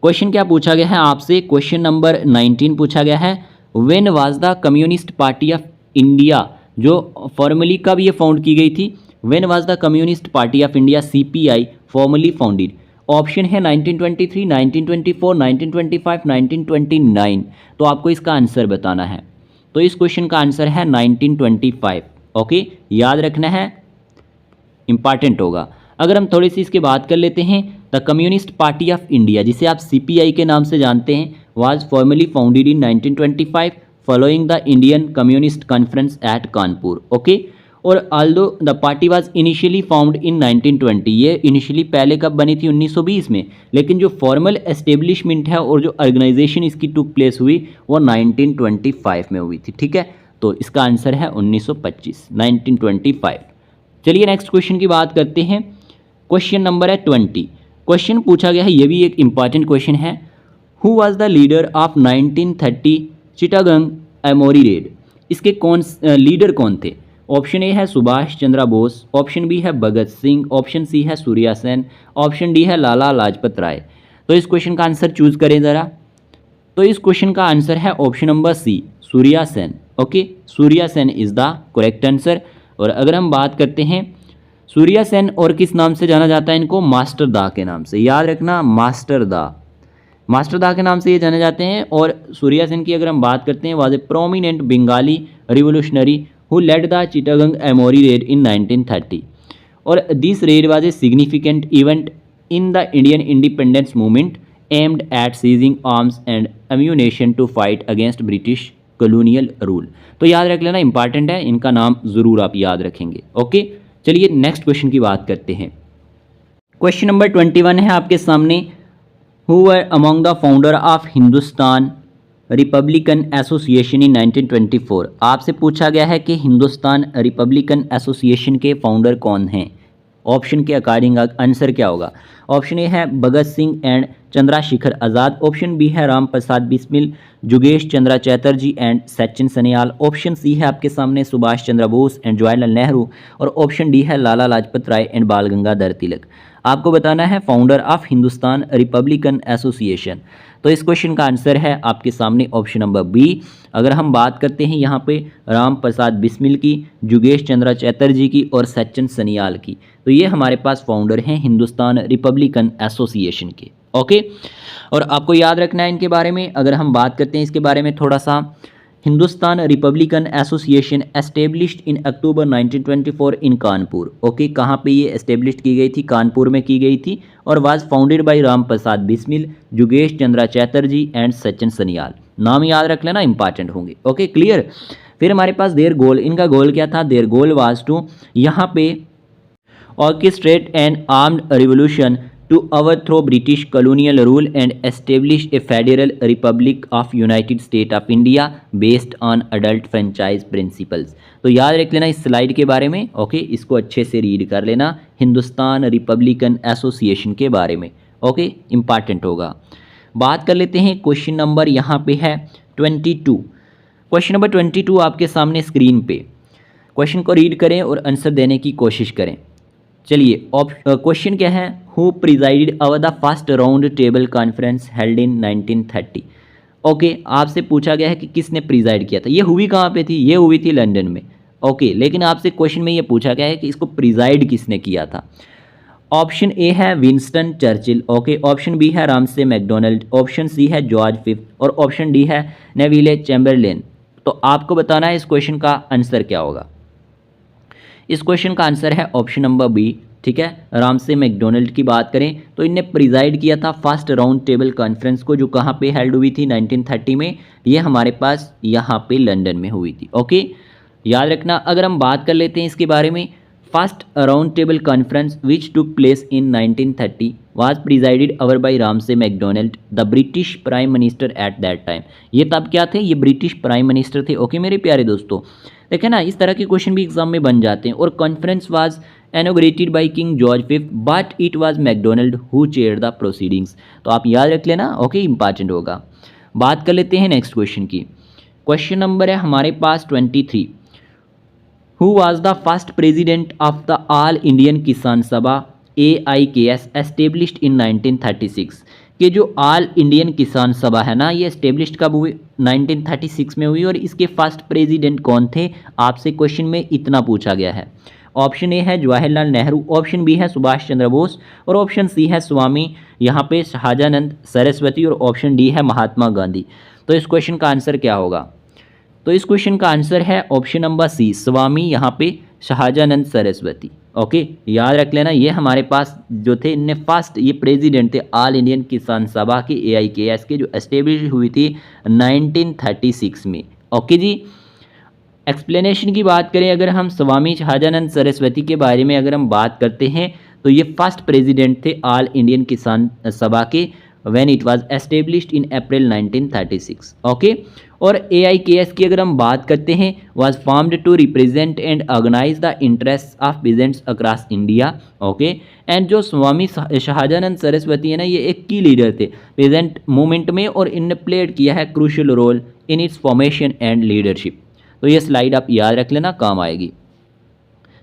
Question क्या पूछा गया है आपसे? क्वेश्चन नंबर 19 पूछा गया है when was the Communist Party of India, जो फॉर्मली कब ये फाउंड की गई थी? When was the Communist Party of India CPI formally founded? Option है 1923, 1924, 1925, 1929। तो आपको इसका आंसर बताना है। तो इस क्वेश्चन का आंसर है 1925। ओके, याद रखना है, इंपॉर्टेंट होगा। अगर हम थोड़ी सी इसकी बात कर लेते हैं, the Communist Party of India, जिसे आप CPI के नाम से जानते हैं, was formally founded in 1925 following the Indian communist conference at Kanpur. Okay, और although the party was initially found in 1920, ये इनिशियली पहले कब बनी थी? 1920 में। लेकिन जो फॉर्मल एस्टेब्लिशमेंट है और जो ऑर्गेनाइजेशन इसकी टुक प्लेस हुई वो 1925 में हुई थी, ठीक है। तो इसका आंसर है 1925, 1925। चलिए नेक्स्ट क्वेश्चन की बात करते हैं। क्वेश्चन नंबर है 20। क्वेश्चन पूछा गया है, ये भी एक इंपॉर्टेंट क्वेश्चन है। Who was the leader of 1930 Chittagong armoury raid? इसके लीडर कौन थे? ऑप्शन ए है सुभाष चंद्र बोस, ऑप्शन बी है भगत सिंह, ऑप्शन सी है सूर्या सेन, ऑप्शन डी है लाला लाजपत राय। तो इस क्वेश्चन का आंसर चूज करें ज़रा। तो इस क्वेश्चन का आंसर है option number C, Surya Sen. Okay, Surya Sen is the correct answer. और अगर हम बात करते हैं सूर्या सेन, और किस नाम से जाना जाता है इनको? मास्टर दा के नाम से, याद रखना, मास्टर दा, मास्टर दा के नाम से ये जाने जाते हैं। और सूर्या सेन की अगर हम बात करते हैं, was a prominent Bengali revolutionary who led the Chittagong Amori raid in 1930. और this raid was a significant event in the Indian independence movement aimed at seizing arms and ammunition to fight against British colonial rule. तो याद रख लेना, important है, इनका नाम ज़रूर आप याद रखेंगे। ओके, चलिए नेक्स्ट क्वेश्चन की बात करते हैं। क्वेश्चन नंबर 21 है आपके सामने। Who were among the founder of Hindustan Republican Association in 1924। आपसे पूछा गया है कि हिंदुस्तान रिपब्लिकन एसोसिएशन के फाउंडर कौन हैं। ऑप्शन के अकॉर्डिंग आंसर क्या होगा। ऑप्शन ए है Bhagat Singh and Chandrashekhar Azad. Option B है राम प्रसाद बिस्मिल, जुगेश Chandra Chatterjee and Sachin Sanyal. Option C है आपके सामने सुभाष चंद्र बोस एंड जवाहरलाल नेहरू। और ऑप्शन डी है लाला लाजपत राय एंड बाल गंगाधर तिलक। आपको बताना है founder of Hindustan Republican association. तो इस क्वेश्चन का आंसर है आपके सामने ऑप्शन नंबर बी। अगर हम बात करते हैं यहाँ पे राम प्रसाद बिस्मिल की, जुगेश चंद्र चैटर्जी की और सचिन सन्याल की, तो ये हमारे पास फाउंडर हैं हिंदुस्तान रिपब्लिकन एसोसिएशन के। ओके, और आपको याद रखना है इनके बारे में। अगर हम बात करते हैं इसके बारे में थोड़ा सा, Hindustan Republican association established in October 1924 in Kanpur. Okay, कहाँ पे ये एस्टेब्लिश की गई थी, कानपुर में की गई थी, और was founded by Ram Prasad Bismil, जुगेश चंद्र चैटर्जी एंड सचिन सन्याल। नाम याद रख लेना, इंपॉर्टेंट होंगे। Okay, clear. फिर हमारे पास देयर गोल, इनका गोल क्या था। देयर गोल वाज टू यहाँ पे orchestrate N armed revolution to overthrow British colonial rule and establish a federal republic of United States of India based on adult franchise principles। तो याद रख लेना इस स्लाइड के बारे में। ओके, इसको अच्छे से रीड कर लेना, हिंदुस्तान रिपब्लिकन एसोसिएशन के बारे में। ओके, इंपॉर्टेंट होगा। बात कर लेते हैं क्वेश्चन नंबर यहाँ पे है 22। क्वेश्चन नंबर 22 आपके सामने स्क्रीन पे। क्वेश्चन को रीड करें और आंसर देने की कोशिश करें। चलिए, क्वेश्चन क्या है। Who presided over the first round table conference held in 1930। Okay, आपसे पूछा गया है कि किसने प्रिजाइड किया था। ये हुई कहाँ पे थी, ये हुई थी लंदन में। ओके, लेकिन आपसे क्वेश्चन में ये पूछा गया है कि इसको प्रिजाइड किसने किया था। ऑप्शन ए है Winston Churchill. Okay, option B है रामसे मैकडोनल्ड, ऑप्शन सी है जॉर्ज फिफ्थ और ऑप्शन डी है नेविले चैम्बरलेन। तो आपको बताना है इस क्वेश्चन का आंसर क्या होगा। इस क्वेश्चन का आंसर है ऑप्शन नंबर बी। ठीक है, रामसे मैकडोनल्ड की बात करें तो इनने प्रिजाइड किया था फर्स्ट राउंड टेबल कॉन्फ्रेंस को, जो कहाँ पे हेल्ड हुई थी 1930 में। ये हमारे पास यहाँ पे लंदन में हुई थी। ओके, याद रखना। अगर हम बात कर लेते हैं इसके बारे में, first round table conference which took place in 1930 was presided over by Ramsay McDonald, the British prime minister at that time. ये तब क्या थे, ये ब्रिटिश प्राइम मिनिस्टर थे। ओके मेरे प्यारे दोस्तों, देखें ना, इस तरह के क्वेश्चन भी एग्जाम में बन जाते हैं। और conference was inaugurated by King George V, but it was MacDonald who chaired the proceedings। तो आप याद रख लेना। ओके, इंपॉर्टेंट होगा। बात कर लेते हैं नेक्स्ट क्वेश्चन की। क्वेश्चन नंबर है हमारे पास 23। Who was the first president of the all India Kisan सभा AIKS एस्टेब्लिश्ड इन 1936। कि जो ऑल इंडियन किसान सभा है ना, ये एस्टेब्लिश्ड कब हुई, 1936 में हुई। और इसके फर्स्ट प्रेसिडेंट कौन थे, आपसे क्वेश्चन में इतना पूछा गया है। ऑप्शन ए है जवाहरलाल नेहरू, ऑप्शन बी है सुभाष चंद्र बोस और ऑप्शन सी है स्वामी यहाँ पे शाहजानंद सरस्वती और ऑप्शन डी है महात्मा गांधी। तो इस क्वेश्चन का आंसर क्या होगा। तो इस क्वेश्चन का आंसर है ऑप्शन नंबर सी, स्वामी यहाँ पे शाहजानंद सरस्वती। ओके, याद रख लेना। ये हमारे पास जो थे इनने फर्स्ट ये प्रेसिडेंट थे ऑल इंडियन किसान सभा के AIKS के, जो एस्टेब्लिश हुई थी 1936 में। ओके जी, एक्सप्लेनेशन की बात करें अगर हम स्वामी शाहजानंद सरस्वती के बारे में अगर हम बात करते हैं तो ये फर्स्ट प्रेसिडेंट थे ऑल इंडियन किसान सभा के when it was established in April 1936। Okay, और AIKS की अगर हम बात करते हैं was formed to represent and organize the interest of peasants across India. Okay, and जो स्वामी शाहजानंद सरस्वती है ना, ये एक की लीडर थे पीजेंट मूवमेंट में और इनने प्लेड किया है crucial role in its formation and leadership. तो ये स्लाइड आप याद रख लेना, काम आएगी।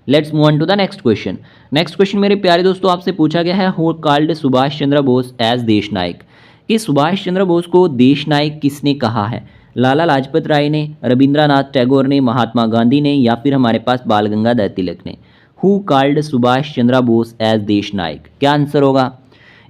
Let's move on to the next question. Next question मेरे प्यारे दोस्तों आपसे पूछा गया है who called Subhash Chandra Bose as Desh Nayak. कि सुभाष चंद्र बोस को देश नायक किसने कहा है। लाला लाजपत राय ने, रविंद्रनाथ टैगोर ने, महात्मा गांधी ने या फिर हमारे पास बाल गंगाधर तिलक ने। Who called Subhash Chandra Bose as Desh Nayak, क्या आंसर होगा।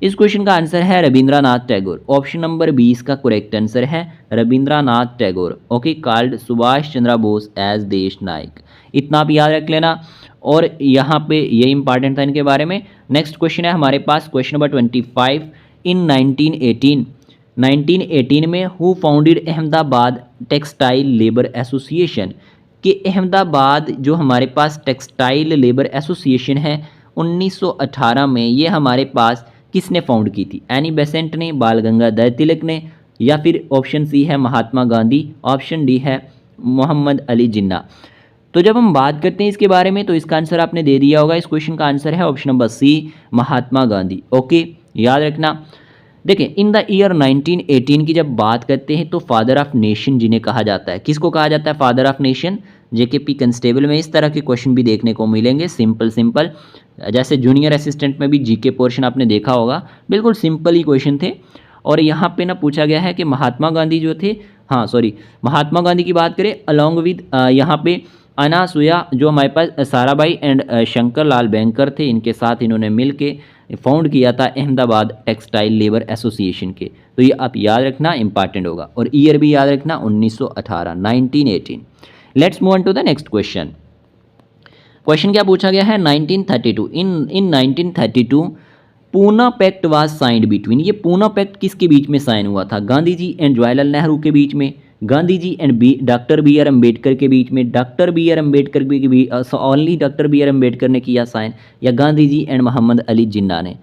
इस क्वेश्चन का आंसर है रविंद्रनाथ टैगोर। ऑप्शन नंबर 20 का करेक्ट आंसर है Rabindranath Tagore. Okay, called Subhash Chandra Bose as Desh नायक, इतना आप याद रख लेना। और यहाँ पे ये इंपॉर्टेंट था इनके बारे में। नेक्स्ट क्वेश्चन है हमारे पास क्वेश्चन नंबर 25। इन 1918 में who founded Ahmedabad textile labour association. कि अहमदाबाद जो हमारे पास टेक्सटाइल लेबर एसोसिएशन है 1918 में ये हमारे पास किसने फाउंड की थी। एनी बेसेंट ने, बाल गंगाधर तिलक ने, या फिर ऑप्शन सी है महात्मा गांधी, ऑप्शन डी है मोहम्मद अली जिन्ना। तो जब हम बात करते हैं इसके बारे में तो इसका आंसर आपने दे दिया होगा। इस क्वेश्चन का आंसर है ऑप्शन नंबर सी महात्मा गांधी। ओके, याद रखना। देखें, इन द ईयर 1918 की जब बात करते हैं तो फादर ऑफ नेशन जिन्हें कहा जाता है, किसको कहा जाता है father of nation? JKP constable में इस तरह के क्वेश्चन भी देखने को मिलेंगे, सिंपल सिंपल। जैसे जूनियर असिस्टेंट में भी जीके पोर्शन आपने देखा होगा, बिल्कुल सिंपल ही क्वेश्चन थे। और यहाँ पे ना पूछा गया है कि महात्मा गांधी जो थे, हाँ सॉरी, महात्मा गांधी की बात करें अलॉन्ग विद यहाँ पे अनासुया जो हमारे पास साराभाई एंड शंकर लाल बैंकर थे, इनके साथ इन्होंने मिल के फाउंड किया था अहमदाबाद टेक्सटाइल लेबर एसोसिएशन के। तो ये आप याद रखना, इंपॉर्टेंट होगा। और ईयर भी याद रखना 1918, 1918। Let's move on to the next question. Question क्या पूछा गया है? 1932 in 1932 Poona pact was signed between. ये पूना पैक्ट किसके बीच में साइन हुआ था? गांधी जी एंड जवाहरलाल नेहरू के बीच में, Gandhi ji and doctor B R Ambedkar के बीच में, डॉक्टर बी आर अम्बेडकर भी only doctor B R Ambedkar ने किया साइन, या गांधी जी एंड मोहम्मद अली जिन्ना ने?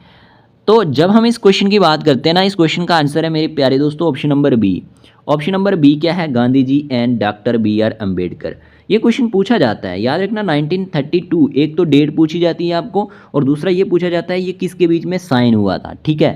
तो जब हम इस क्वेश्चन की बात करते हैं ना, इस क्वेश्चन का आंसर है मेरे प्यारे दोस्तों option number B. Option number B क्या है? Gandhi ji and doctor B R Ambedkar. ये क्वेश्चन पूछा जाता है, याद रखना 1932। एक तो डेट पूछी जाती है आपको, और दूसरा ये पूछा जाता है ये किसके बीच में साइन हुआ था। ठीक है,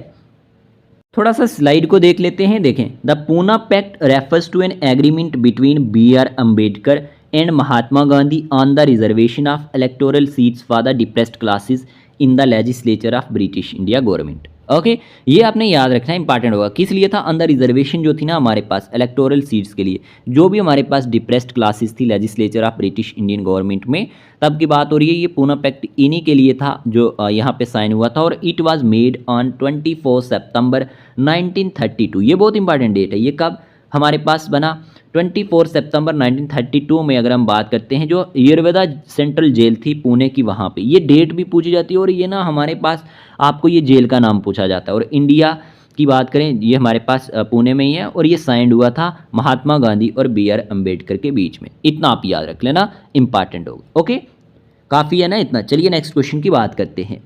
थोड़ा सा स्लाइड को देख लेते हैं। देखें, the Poona pact refers to an agreement between B R Ambedkar and Mahatma Gandhi on the reservation of electoral seats for the depressed classes in the legislature of British India government. Okay, ये आपने याद रखना, इंपॉर्टेंट होगा। किस लिए था? अंदर रिजर्वेशन जो थी ना हमारे पास इलेक्टोरल सीट्स के लिए, जो भी हमारे पास डिप्रेस्ड क्लासेस थी legislature of British Indian government में, तब की बात हो रही है। ये पूना पैक्ट इन्हीं के लिए था जो यहाँ पे साइन हुआ था। और इट वाज मेड ऑन 24 सितंबर 1932। ये बहुत इंपॉर्टेंट डेट है। ये कब हमारे पास बना? 24 सितंबर 1932 में। अगर हम बात करते हैं जो येरवदा सेंट्रल जेल थी पुणे की, वहाँ पे ये डेट भी पूछी जाती है। और ये ना हमारे पास आपको ये जेल का नाम पूछा जाता है। और इंडिया की बात करें, ये हमारे पास पुणे में ही है। और ये साइंड हुआ था महात्मा गांधी और बी आर अम्बेडकर के बीच में। इतना आप याद रख लेना, इंपॉर्टेंट होगा। ओके, काफ़ी है ना इतना। चलिए नेक्स्ट क्वेश्चन की बात करते हैं।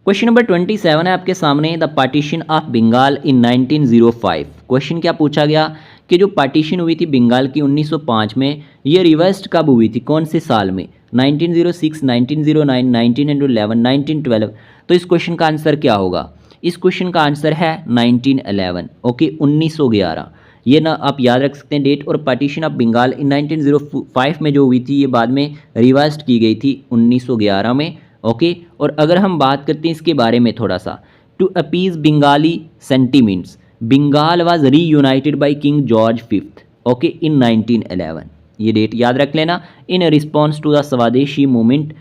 क्वेश्चन नंबर 27 है आपके सामने, the partition of Bengal in 1905। Question क्या पूछा गया कि जो पार्टीशन हुई थी बंगाल की 1905 में, ये रिवर्स्ड कब हुई थी, कौन से साल में? 1906, 1909, 1911, 1912। तो इस क्वेश्चन का आंसर क्या होगा? इस क्वेश्चन का आंसर है 1911। ओके, 1911। ये ना आप याद रख सकते हैं डेट। और पार्टीशन ऑफ बंगाल इन 1905 में जो हुई थी, ये बाद में रिवर्स्ड की गई थी 1911 में। ओके, और अगर हम बात करते हैं इसके बारे में थोड़ा सा, to appease Bengali sentiments, Bengal was reunited by king George fifth. Okay, in 1911। ये डेट याद रख लेना। In response to the swadeshi movement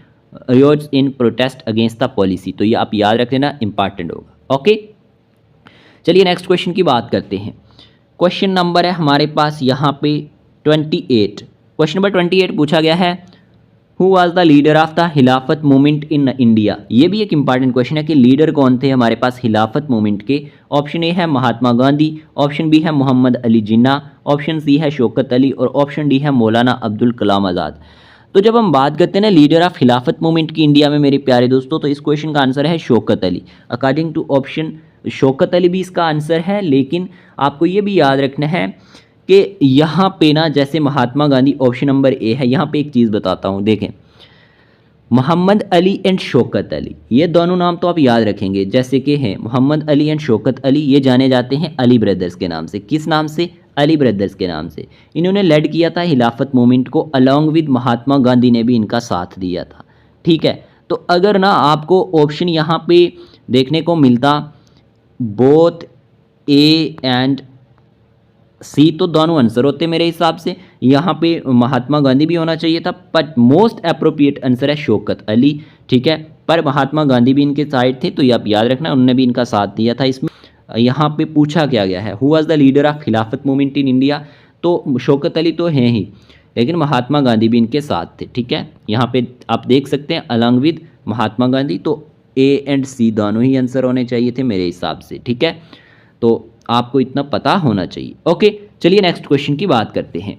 arose in protest against the policy. तो ये आप याद रख लेना, इंपॉर्टेंट होगा। ओके, चलिए नेक्स्ट क्वेश्चन की बात करते हैं। क्वेश्चन नंबर है हमारे पास यहाँ पे 28। क्वेश्चन नंबर 28 पूछा गया है, who was the leader of the Khilafat movement in India. ये भी एक इंपॉर्टेंट क्वेश्चन है कि लीडर कौन थे हमारे पास खिलाफत मूवमेंट के। ऑप्शन ए है महात्मा गांधी, ऑप्शन बी है मोहम्मद अली जिन्ना, ऑप्शन सी है शौकत अली, और ऑप्शन डी है मौलाना अब्दुल कलाम आज़ाद। तो जब हम बात करते हैं ना लीडर ऑफ खिलाफत मूवमेंट की इंडिया में मेरे प्यारे दोस्तों, तो इस क्वेश्चन का आंसर है Shaukat Ali. According to option Shaukat Ali भी इसका आंसर है। लेकिन आपको ये भी याद रखना है कि यहाँ पे ना जैसे Mahatma Gandhi option number A है, यहाँ पे एक चीज़ बताता हूँ। देखें, मोहम्मद अली एंड शौकत अली, ये दोनों नाम तो आप याद रखेंगे। जैसे कि हैं मोहम्मद अली एंड शौकत अली, ये जाने जाते हैं अली ब्रदर्स के नाम से। किस नाम से? अली ब्रदर्स के नाम से। इन्होंने लेड किया था खिलाफत मूवमेंट को, अलॉन्ग विद महात्मा गांधी ने भी इनका साथ दिया था। ठीक है, तो अगर ना आपको ऑप्शन यहाँ पे देखने को मिलता बोथ ए एंड सी, तो दोनों आंसर होते मेरे हिसाब से। यहाँ पे महात्मा गांधी भी होना चाहिए था, बट मोस्ट अप्रोप्रिएट आंसर है शौकत अली। ठीक है, पर महात्मा गांधी भी इनके साइड थे, तो ये आप याद रखना, उन्होंने भी इनका साथ दिया था इसमें। यहाँ पे पूछा क्या गया है, who was the leader of खिलाफत मूवमेंट इन इंडिया। तो शौकत अली तो हैं ही, लेकिन महात्मा गांधी भी इनके साथ थे। ठीक है, यहाँ पे आप देख सकते हैं अलॉन्ग विद महात्मा गांधी, तो ए एंड सी दोनों ही आंसर होने चाहिए थे मेरे हिसाब से। ठीक है, तो आपको इतना पता होना चाहिए। ओके, चलिए नेक्स्ट क्वेश्चन की बात करते हैं।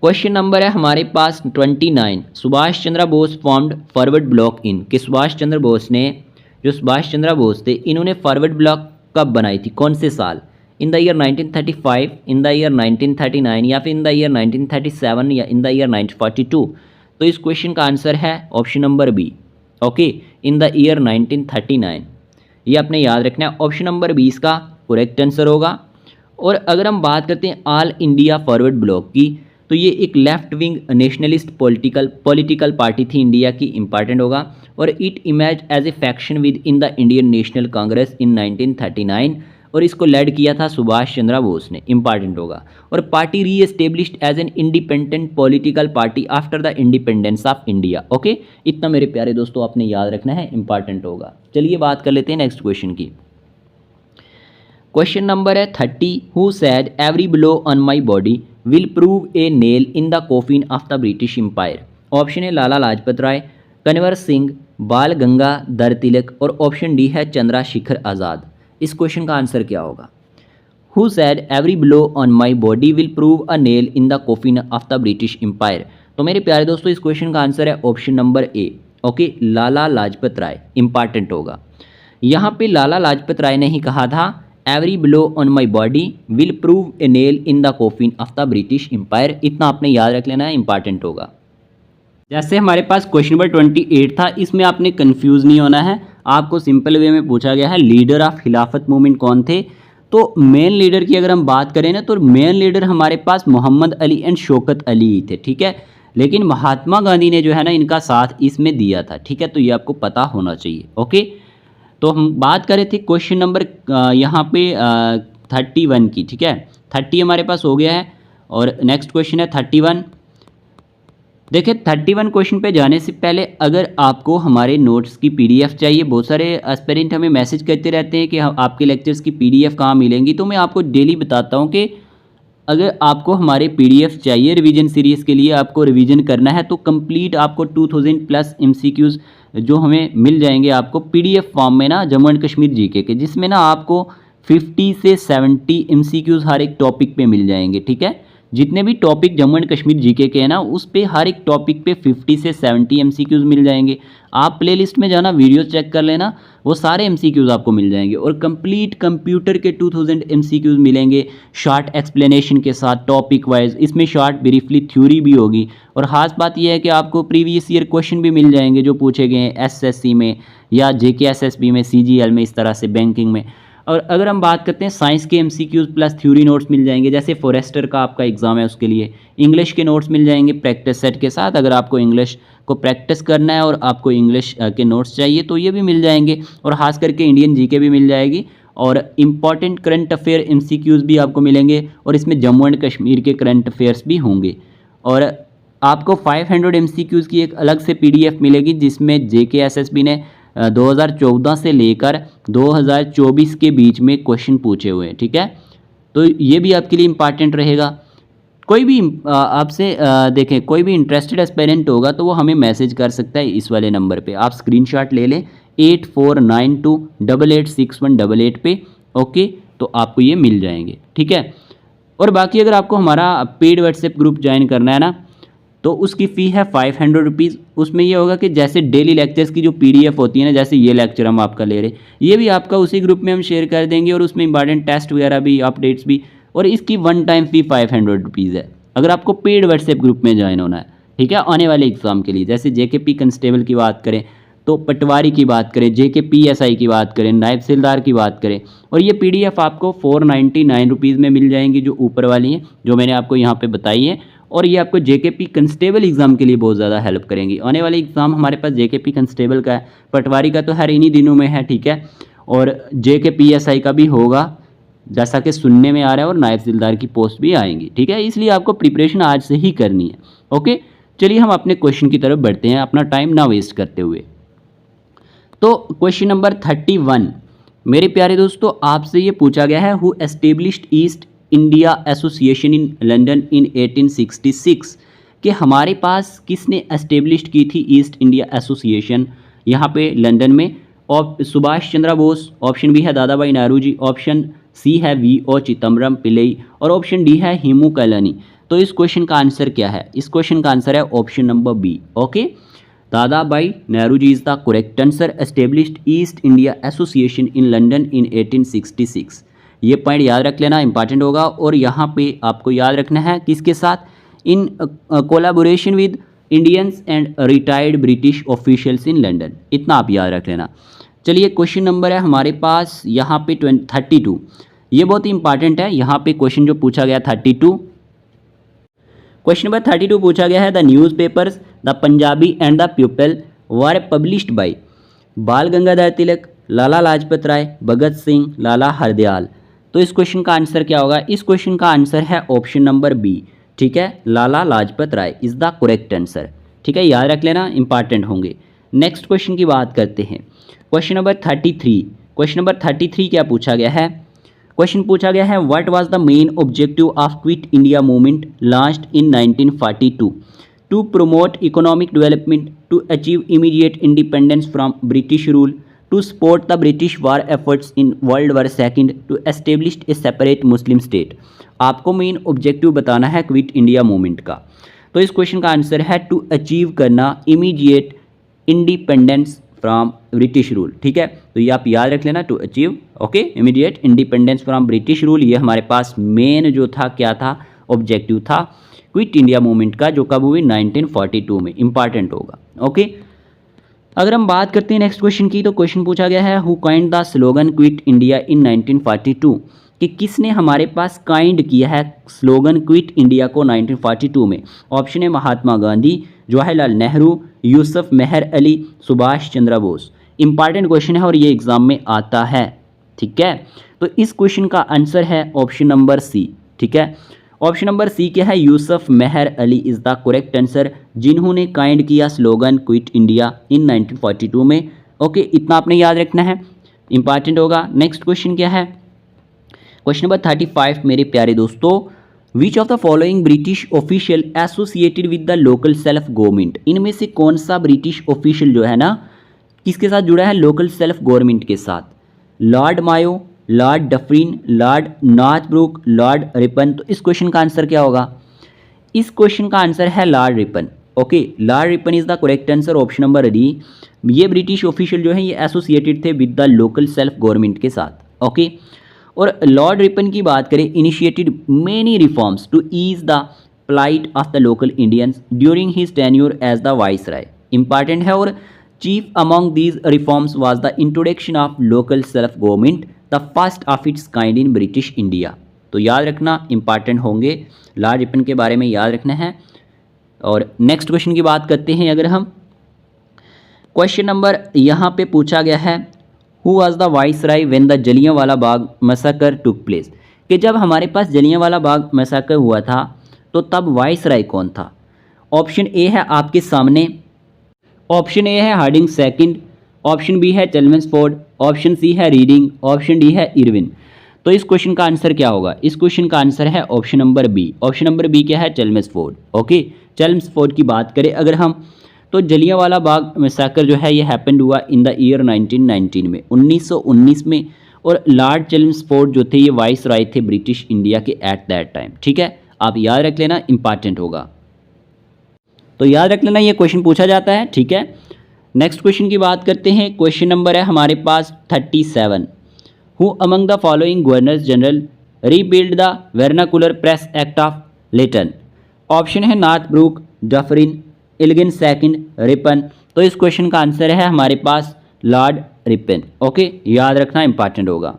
क्वेश्चन नंबर है हमारे पास 29। Subhash Chandra Bose formed Forward Bloc in, कि सुभाष चंद्र बोस ने, जो सुभाष चंद्र बोस थे, इन्होंने फॉरवर्ड ब्लॉक कब बनाई थी, कौन से साल? इन the year 1935, in the year 1939 या फिर इन द ईयर 1937 या इन द ईयर 1942? तो इस क्वेश्चन का आंसर है option number B, okay, in the year 1939। ये आपने याद रखना है, ऑप्शन नंबर बी इसका करेक्ट आंसर होगा। और अगर हम बात करते हैं ऑल इंडिया फॉरवर्ड ब्लॉक की, तो ये एक left wing nationalist political party थी इंडिया की, इंपॉर्टेंट होगा। और it emerged as a faction within the Indian National Congress in 1939, और इसको लेड किया था सुभाष चंद्र बोस ने, इंपॉर्टेंट होगा। और party reestablished as an independent political party after the independence of India, okay. इतना मेरे प्यारे दोस्तों आपने याद रखना है, इंपॉर्टेंट होगा। चलिए बात कर लेते हैं नेक्स्ट क्वेश्चन की। क्वेश्चन नंबर है 30, who said every blow on my body will prove a nail in the coffin of the British empire? Option है लाला लाजपत राय, कन्वर सिंह, बाल गंगाधर तिलक, और ऑप्शन डी है चंद्रशेखर आज़ाद। इस क्वेश्चन का आंसर क्या होगा? Who said every blow on my body will prove a nail in the coffin of the British empire? तो मेरे प्यारे दोस्तों इस क्वेश्चन का आंसर है option number A, okay, Lala Lajpat Rai, important होगा। यहाँ पे लाला लाजपत राय ने ही कहा था every blow on my body will prove a nail in the coffin of the British empire. इतना आपने याद रख लेना है, इंपॉर्टेंट होगा। जैसे हमारे पास क्वेश्चन नंबर 28 था, इसमें आपने कंफ्यूज नहीं होना है। आपको सिंपल वे में पूछा गया है लीडर ऑफ खिलाफत मूवमेंट कौन थे। तो मेन लीडर की अगर हम बात करें ना, तो मेन लीडर हमारे पास मोहम्मद अली एंड शौकत अली थे, ठीक है। लेकिन महात्मा गांधी ने जो है ना इनका साथ इसमें दिया था, ठीक है। तो ये आपको पता होना चाहिए, ओके। तो हम बात कर रहे थे क्वेश्चन नंबर यहाँ पे 31 की, ठीक है। 30 हमारे पास हो गया है और नेक्स्ट क्वेश्चन है 31। देखिए 31 क्वेश्चन पे जाने से पहले अगर आपको हमारे नोट्स की पीडीएफ चाहिए, बहुत सारे एस्पिरेंट हमें मैसेज करते रहते हैं कि आपके लेक्चर्स की पीडीएफ कहाँ मिलेंगी। तो मैं आपको डेली बताता हूँ कि अगर आपको हमारे पीडीएफ चाहिए रिवीजन सीरीज़ के लिए, आपको रिवीजन करना है, तो कंप्लीट आपको 2000 प्लस एमसीक्यूज़ जो हमें मिल जाएंगे आपको पीडीएफ फॉर्म में ना, जम्मू एंड कश्मीर जीके के, जिसमें ना आपको 50 से 70 एमसीक्यूज़ हर एक टॉपिक पे मिल जाएंगे, ठीक है। जितने भी topic Jammu and Kashmir GK के हैं ना, उस पे हर एक टॉपिक पे 50 से 70 एमसीक्यूज़ मिल जाएंगे। आप प्लेलिस्ट में जाना, वीडियो चेक कर लेना, वो सारे एमसीक्यूज़ आपको मिल जाएंगे। और कंप्लीट कंप्यूटर के 2000 एमसीक्यूज़ मिलेंगे शॉर्ट एक्सप्लेनेशन के साथ, टॉपिक वाइज। इसमें शॉर्ट ब्रीफली थ्योरी भी होगी। और ख़ास बात यह है कि आपको प्रीवियस ईयर क्वेश्चन भी मिल जाएंगे जो पूछे गए हैं एसएससी में या जेकेएसएसबी में, सीजीएल में, इस तरह से बैंकिंग में। और अगर हम बात करते हैं साइंस के एमसीक्यूज़ प्लस थ्योरी नोट्स मिल जाएंगे, जैसे फॉरेस्टर का आपका एग्जाम है उसके लिए इंग्लिश के नोट्स मिल जाएंगे प्रैक्टिस सेट के साथ। अगर आपको इंग्लिश को प्रैक्टिस करना है और आपको इंग्लिश के नोट्स चाहिए तो ये भी मिल जाएंगे। और ख़ास करके इंडियन जीके भी मिल जाएगी और इम्पॉर्टेंट करंट अफेयर एमसीक्यूज़ भी आपको मिलेंगे। और इसमें जम्मू एंड कश्मीर के करंट अफेयर्स भी होंगे। और आपको 500 एमसीक्यूज़ की एक अलग से पीडीएफ मिलेगी, जिसमें जेकेएसएसबी ने 2014 से लेकर 2024 के बीच में क्वेश्चन पूछे हुए हैं, ठीक है। तो ये भी आपके लिए इम्पॉर्टेंट रहेगा। कोई भी आपसे देखें, कोई भी इंटरेस्टेड एस्पिरेंट होगा तो वो हमें मैसेज कर सकता है इस वाले नंबर पे। आप स्क्रीनशॉट ले लें 8492886188 पे, ओके। तो आपको ये मिल जाएंगे, ठीक है। और बाकी अगर आपको हमारा पेड व्हाट्सएप ग्रुप ज्वाइन करना है ना, तो उसकी फ़ी है 500 रुपीज़। उसमें ये होगा कि जैसे डेली लेक्चर्स की जो पीडीएफ होती है ना, जैसे ये लेक्चर हम आपका ले रहे, ये भी आपका उसी ग्रुप में हम शेयर कर देंगे। और उसमें इंपॉर्टेंट टेस्ट वगैरह भी, अपडेट्स भी। और इसकी वन टाइम फ़ी 500 रुपीज़ है अगर आपको पेड व्हाट्सएप ग्रुप में ज्वाइन होना है, ठीक है, आने वाले एग्ज़ाम के लिए। जैसे जेकेपी कंस्टेबल की बात करें तो पटवारी की बात करें, जेकेपीएसआई की बात करें, नायब तहसीलदार की बात करें। और ये पीडीएफ आपको 499 रुपीज़ में मिल जाएंगी, जो ऊपर वाली हैं, जो मैंने आपको यहाँ पे बताई है। और ये आपको जेकेपी कंस्टेबल एग्ज़ाम के लिए बहुत ज़्यादा हेल्प करेंगी। आने वाले एग्ज़ाम हमारे पास जेकेपी कंस्टेबल का है, पटवारी का तो हर इन्हीं दिनों में है, ठीक है। और जेकेपीएसआई का भी होगा, जैसा कि सुनने में आ रहा है। और नायब तहसीलदार की पोस्ट भी आएंगी, ठीक है। इसलिए आपको प्रिपरेशन आज से ही करनी है, ओके। चलिए हम अपने क्वेश्चन की तरफ बढ़ते हैं, अपना टाइम ना वेस्ट करते हुए। तो क्वेश्चन नंबर 31 मेरे प्यारे दोस्तों, आपसे ये पूछा गया है who established East India Association in London in 1866, कि हमारे पास किसने एस्टेब्लिश्ड की थी ईस्ट इंडिया एसोसिएशन यहाँ पे लंदन में। और सुभाष चंद्र बोस, ऑप्शन बी है दादा भाई नेहरू जी, ऑप्शन सी है वी.ओ. चिदम्बरम पिल्लई, और ऑप्शन डी है हेमू कालानी। तो इस क्वेश्चन का आंसर क्या है? इस क्वेश्चन का आंसर है option number B, okay. Dadabhai Naoroji is the correct answer. Established East India Association in London in 1866, ये पॉइंट याद रख लेना, इंपॉर्टेंट होगा। और यहाँ पे आपको याद रखना है किसके साथ, in collaboration with Indians and retired British officials in London, इतना आप याद रख लेना। चलिए क्वेश्चन नंबर है हमारे पास यहाँ पे 32, ये बहुत ही इंपॉर्टेंट है। यहाँ पे क्वेश्चन जो पूछा गया 32, क्वेश्चन नंबर 32 पूछा गया है, the news papers the Punjabi and the people were published by बाल गंगाधर तिलक, लाला लाजपत राय, भगत सिंह, लाला हरदयाल। तो इस क्वेश्चन का आंसर क्या होगा, इस क्वेश्चन का आंसर है ऑप्शन नंबर बी, ठीक है, लाला लाजपत राय इज द करेक्ट आंसर, ठीक है, याद रख लेना, इंपॉर्टेंट होंगे। नेक्स्ट क्वेश्चन की बात करते हैं, क्वेश्चन नंबर 33। क्वेश्चन नंबर 33 क्या पूछा गया है, क्वेश्चन पूछा गया है, what was the main objective of Quit India movement launched in 1942 to promote economic development, to achieve immediate independence from British rule, to support the British war efforts in world war second, to establish a separate Muslim state. आपको main objective बताना है quit India movement का। तो इस question का answer है to achieve करना immediate independence from British rule, ठीक है, तो ये आप याद रख लेना, to achieve, okay, immediate independence from British rule. ये हमारे पास मेन जो था, क्या था, ऑब्जेक्टिव था क्विट इंडिया मूवमेंट का, जो कब हुई, 1942 में, इंपॉर्टेंट होगा, ओके। अगर हम बात करते हैं नेक्स्ट क्वेश्चन की, तो क्वेश्चन पूछा गया है, who kind the slogan quit India in 1942, कि किसने हमारे पास काइंड किया है स्लोगन क्विट इंडिया को 1942 में। ऑप्शन है महात्मा गांधी, जवाहरलाल नेहरू, यूसुफ मेहर अली, सुभाष चंद्र बोस। इंपॉर्टेंट क्वेश्चन है और ये एग्जाम में आता है, ठीक है। तो इस क्वेश्चन का आंसर है ऑप्शन नंबर सी, ठीक है, ऑप्शन नंबर सी क्या है, Yusuf Meher Ali is the correct answer, जिन्होंने काइंड किया स्लोगन क्विट इंडिया इन 1942 में, ओके, इतना आपने याद रखना है, इंपॉर्टेंट होगा। नेक्स्ट क्वेश्चन क्या है, क्वेश्चन नंबर 35 मेरे प्यारे दोस्तों, विच of the following British official associated with the local self government, इनमें से कौन सा ब्रिटिश ऑफिशियल जो है ना, किसके साथ जुड़ा है, लोकल सेल्फ गवर्नमेंट के साथ, lord Mayo, lord Dufferin, lord Northbrook, lord Ripon. तो इस क्वेश्चन का आंसर क्या होगा, इस क्वेश्चन का आंसर है Lord Ripon, okay, Lord Ripon is the correct answer, option number D. ये ब्रिटिश ऑफिशियल जो है ये एसोसिएटेड थे with the local self government के साथ, ओके। और लॉर्ड रिपन की बात करें, initiated many reforms to ease the plight of the local Indians during his tenure as the viceroy, important है। और chief among these reforms was the introduction of local self government, the first of its kind in British India. तो याद रखना, important होंगे, Lord Ripon के बारे में याद रखना है। और नेक्स्ट क्वेश्चन की बात करते हैं, अगर हम क्वेश्चन नंबर यहाँ पे पूछा गया है, who was the viceroy when the Jallianwala Bagh massacre took place, कि जब हमारे पास जलियांवाला बाग मैसेकर हुआ था तो तब वाइसराय कौन था। ऑप्शन ए है आपके सामने, ऑप्शन ए है हार्डिंग सेकंड, ऑप्शन बी है चेल्मस्फोर्ड, ऑप्शन सी है रीडिंग, ऑप्शन डी है इरविन। तो इस क्वेश्चन का आंसर क्या होगा, इस क्वेश्चन का आंसर है option number B, option number B क्या है, चेल्मस्फोर्ड, ओके। चेल्मस्फोर्ड की बात करें अगर हम, तो जलियांवाला बाग मैसेकर जो है ये हैपेंड हुआ इन द ईयर 1919 में, 1919 में। और लॉर्ड चेल्मस्फोर्ड जो थे ये वाइसराय थे ब्रिटिश इंडिया के एट दैट टाइम, ठीक है, आप याद रख लेना, इंपॉर्टेंट होगा, तो याद रख लेना, ये क्वेश्चन पूछा जाता है, ठीक है। नेक्स्ट क्वेश्चन की बात करते हैं, क्वेश्चन नंबर है हमारे पास 37, who among the following governors general repealed the vernacular press act of Lytton. Option है Northbrook, Dufferin, Elgin second, Ripon. तो इस क्वेश्चन का आंसर है हमारे पास लॉर्ड रिपन, ओके, याद रखना, इंपॉर्टेंट होगा।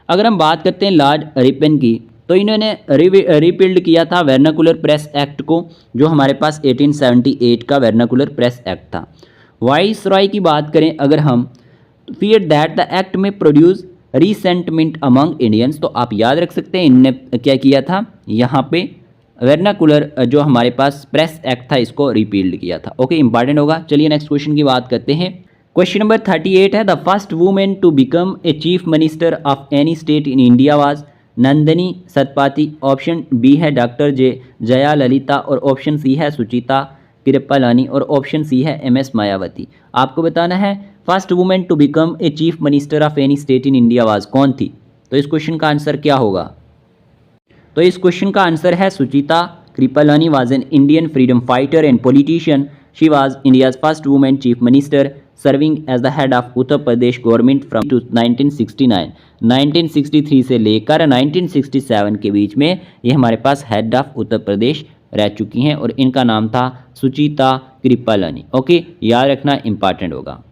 अगर हम बात करते हैं लॉर्ड रिपन की, तो इन्होंने रिपील्ड किया था वर्नाकुलर प्रेस एक्ट को, जो हमारे पास 1878 का वर्नाकुलर प्रेस एक्ट था। वाइसरॉय की बात करें अगर हम, फियर दैट द एक्ट में प्रोड्यूस रीसेंटमेंट अमंग इंडियंस। तो आप याद रख सकते हैं इनने क्या किया था, यहाँ पे वर्नाकुलर जो हमारे पास प्रेस एक्ट था इसको रिपील्ड किया था, ओके, इंपॉर्टेंट होगा। चलिए नेक्स्ट क्वेश्चन की बात करते हैं, क्वेश्चन नंबर 38 है, the first women to become a chief minister of any state in India was Nandini Satpathy. Option B है डॉक्टर जया ललिता, और ऑप्शन सी है सुचिता कृपलानी, और ऑप्शन सी है MS मायावती। आपको बताना है first women to become a chief minister of any state in India was कौन थी। तो इस क्वेश्चन का आंसर क्या होगा, तो इस क्वेश्चन का आंसर है Sucheta Kripalani was an Indian freedom fighter and politician. She was India's first women chief minister. Serving as the head of Uttar Pradesh government from 1969, 1963 से लेकर 1967 के बीच में ये हमारे पास हेड ऑफ उत्तर प्रदेश रह चुकी हैं और इनका नाम था सुचिता कृपलानी। ओके, याद रखना इंपॉर्टेंट होगा।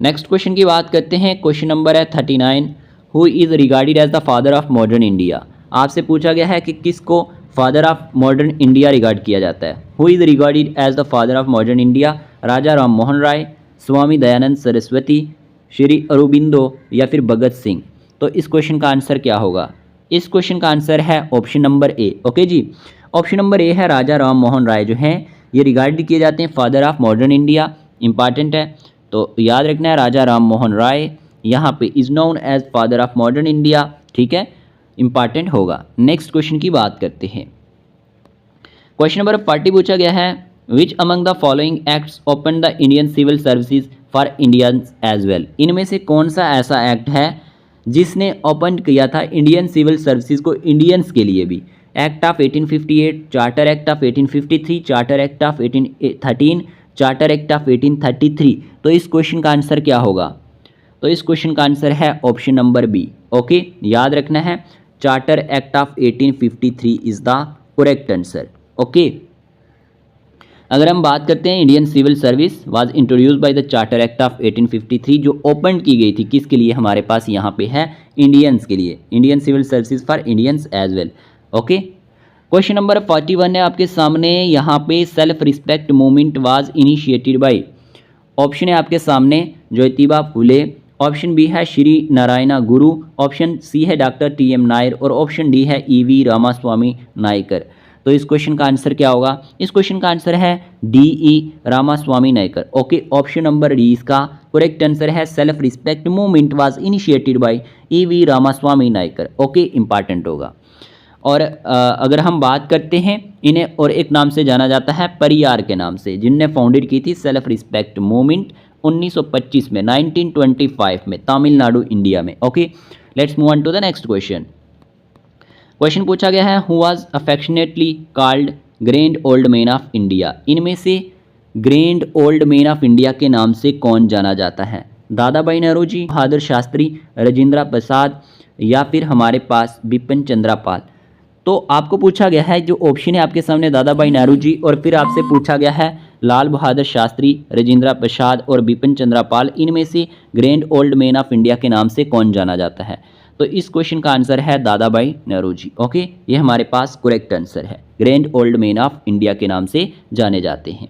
नेक्स्ट क्वेश्चन की बात करते हैं। क्वेश्चन नंबर है 39, who is regarded as the father of modern India. आपसे पूछा गया है कि किसको father of modern India regard किया जाता है। Who is regarded as the father of modern India, Raja Ram Mohan Roy, Swami Dayanand Saraswati, Shri Aurobindo या फिर भगत सिंह। तो इस क्वेश्चन का आंसर क्या होगा? इस क्वेश्चन का आंसर है ऑप्शन नंबर ए। ओके जी, ऑप्शन नंबर ए है राजा राम मोहन राय जो हैं ये रिगार्ड किए जाते हैं father of modern India. Important है, तो याद रखना है राजा राम मोहन राय यहाँ पे is known as father of modern India. ठीक है, इंपॉर्टेंट होगा। नेक्स्ट क्वेश्चन की बात करते हैं। क्वेश्चन नंबर 40 पूछा गया है, which among the following acts open the Indian civil services for Indians as well. इनमें से कौन सा ऐसा एक्ट है जिसने ओपन किया था इंडियन सिविल सर्विसेज को इंडियंस के लिए भी? Act of 1858, charter act of 1853, charter act of 1813, charter act of 1833। तो इस क्वेश्चन का आंसर क्या होगा? तो इस क्वेश्चन का आंसर है ऑप्शन नंबर बी। ओके, याद रखना है charter act of 1853 is the correct answer. Okay, अगर हम बात करते हैं Indian civil service was introduced by the charter act of 1853 जो ओपन की गई थी किसके लिए? हमारे पास यहाँ पे है इंडियंस के लिए, Indian civil service for Indians as well. Okay, question number 41 है आपके सामने। यहाँ पे self respect movement was initiated by, option है आपके सामने ज्योतिबा फुले, ऑप्शन बी है श्री नारायणा गुरु, ऑप्शन सी है डॉक्टर टी.एम. नायर और ऑप्शन डी है ई.वी. रामास्वामी नायकर। तो इस क्वेश्चन का आंसर क्या होगा? इस क्वेश्चन का आंसर है डी.ई. Ramaswamy Naicker. Okay, option number D इसका करेक्ट आंसर है। Self respect movement was initiated by ई.वी. रामास्वामी नायकर। ओके, इंपॉर्टेंट होगा। और अगर हम बात करते हैं इन्हें और एक नाम से जाना जाता है परियार के नाम से, जिनने फाउंडेड की थी सेल्फ रिस्पेक्ट मूवमेंट 1925 में, 1925 में, तमिलनाडु इंडिया में। Okay, let's move on to the next question. Question पूछा गया है, who was affectionately called grand old man of India. इनमें से grand old man of India के नाम से कौन जाना जाता है? दादा भाई नेहरू, बहादुर शास्त्री, राजेंद्र प्रसाद या फिर हमारे पास बिपिन चंद्र पाल। तो आपको पूछा गया है, जो ऑप्शन है आपके सामने दादा भाई नेहरू जी और फिर आपसे पूछा गया है लाल बहादुर शास्त्री, राजेंद्र प्रसाद और बिपिन चंद्र पाल। इनमें से grand old man of India के नाम से कौन जाना जाता है? तो इस क्वेश्चन का आंसर है दादा भाई नेहरू जी। ओके, ये हमारे पास करेक्ट आंसर है। Grand old man of India के नाम से जाने जाते हैं।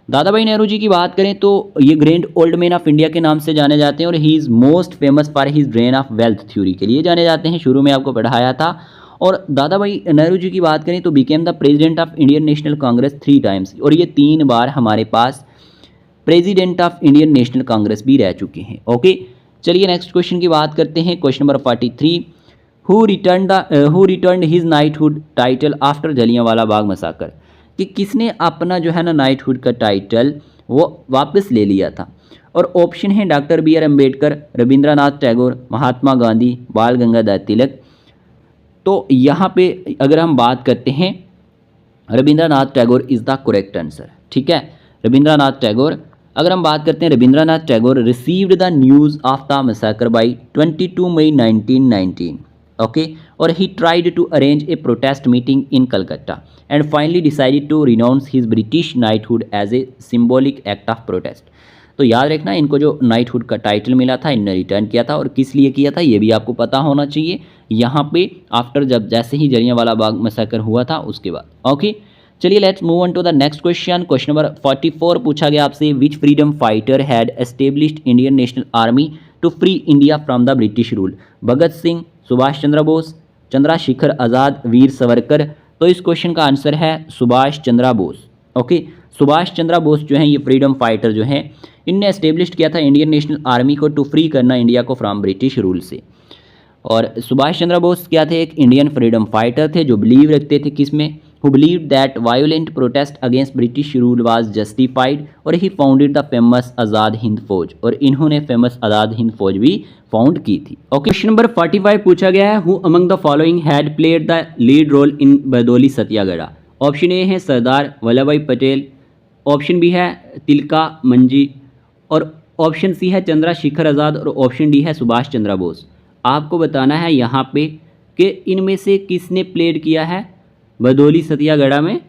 दादा भाई नेहरू जी की बात करें तो ये grand old man of India के नाम से जाने जाते हैं और he is most famous for his brain of wealth theory के लिए जाने जाते हैं। शुरू में आपको पढ़ाया था। और दादा भाई नेहरू जी की बात करें तो became the president of Indian National Congress 3 times और ये 3 बार हमारे पास president of Indian National Congress भी रह चुके हैं। ओके, चलिए नेक्स्ट क्वेश्चन की बात करते हैं। Question number 43, who return his knighthood title after Jallianwala Bagh massacre. कि किसने अपना जो है ना नाइटहुड का टाइटल वो वापस ले लिया था? और ऑप्शन है doctor B R Ambedkar, Rabindranath Tagore, Mahatma Gandhi, Bal Gangadhar तिलक। तो यहाँ पे अगर हम बात करते हैं Rabindranath Tagore is the correct answer. ठीक है, रविंद्रनाथ टैगोर। अगर हम बात करते हैं Rabindranath Tagore received the news of the massacre by 22 May 1919। Okay, और he tried to arrange a protest meeting in Calcutta and finally decided to renounce his British knighthood as a symbolic act of protest. तो याद रखना, इनको जो knighthood का title मिला था इनने रिटर्न किया था और किस लिए किया था ये भी आपको पता होना चाहिए। यहाँ पे आफ्टर जब जैसे ही जलियांवाला बाग मैसेकर हुआ था उसके बाद। ओके, चलिए let's move on to the next question. Question number 44 पूछा गया आपसे, which freedom fighter had established Indian National Army to free India from the British rule? Bhagat Singh, Subhash Chandra Bose, Chandrashekhar Azad, Veer Savarkar. तो इस क्वेश्चन का आंसर है सुभाष चंद्र बोस। ओके, सुभाष चंद्र बोस जो हैं ये फ्रीडम फाइटर जो हैं इनने एस्टेब्लिश किया था इंडियन नेशनल आर्मी को टू फ्री करना इंडिया को फ्रॉम ब्रिटिश रूल से। और सुभाष चंद्र बोस क्या थे? एक इंडियन फ्रीडम फाइटर थे जो बिलीव रखते थे किसमें? Who believe that violent protest against British rule was justified और ही फाउंडेड द फेमस आज़ाद हिंद फौज। और इन्होंने फेमस आज़ाद हिंद फौज भी फाउंड की थी। ओके, क्वेश्चन नंबर 45 पूछा गया है, who among the following had played the lead role in Bardoli Satyagraha. Option A है सरदार वल्लभ भाई पटेल, ऑप्शन बी है तिलका मंझी, और ऑप्शन सी है चंद्रशेखर आज़ाद और ऑप्शन डी है सुभाष चंद्र बोस। आपको बताना है यहाँ पे कि इनमें से किसने प्लेड किया है बरदौली सत्याग्रह में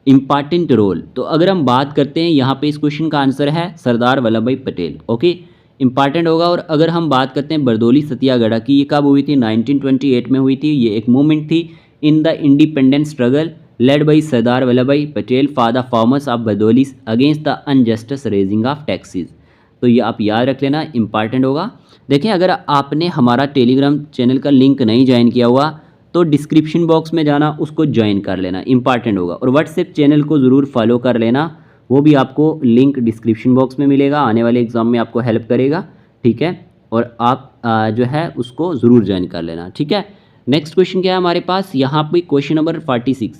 इम्पॉर्टेंट रोल। तो अगर हम बात करते हैं यहाँ पे इस क्वेश्चन का आंसर है सरदार वल्लभ भाई पटेल। ओके, इंपॉर्टेंट होगा। और अगर हम बात करते हैं बरदौली सत्याग्रह की, ये कब हुई थी? 1928 में हुई थी। ये एक मूवमेंट थी in the independence struggle led by Sardar Vallabh Bhai Patel for the farmers of Bardoli against the injustice raising of taxes. तो ये आप याद रख लेना, इंपॉर्टेंट होगा। देखें, अगर आपने हमारा टेलीग्राम चैनल का लिंक नहीं ज्वाइन किया हुआ तो डिस्क्रिप्शन बॉक्स में जाना, उसको ज्वाइन कर लेना, इंपॉर्टेंट होगा। और व्हाट्सएप चैनल को ज़रूर फॉलो कर लेना, वो भी आपको लिंक डिस्क्रिप्शन बॉक्स में मिलेगा, आने वाले एग्ज़ाम में आपको हेल्प करेगा, ठीक है। और आप जो है उसको ज़रूर ज्वाइन कर लेना, ठीक है। नेक्स्ट क्वेश्चन क्या है हमारे पास यहाँ पे? Question number 46,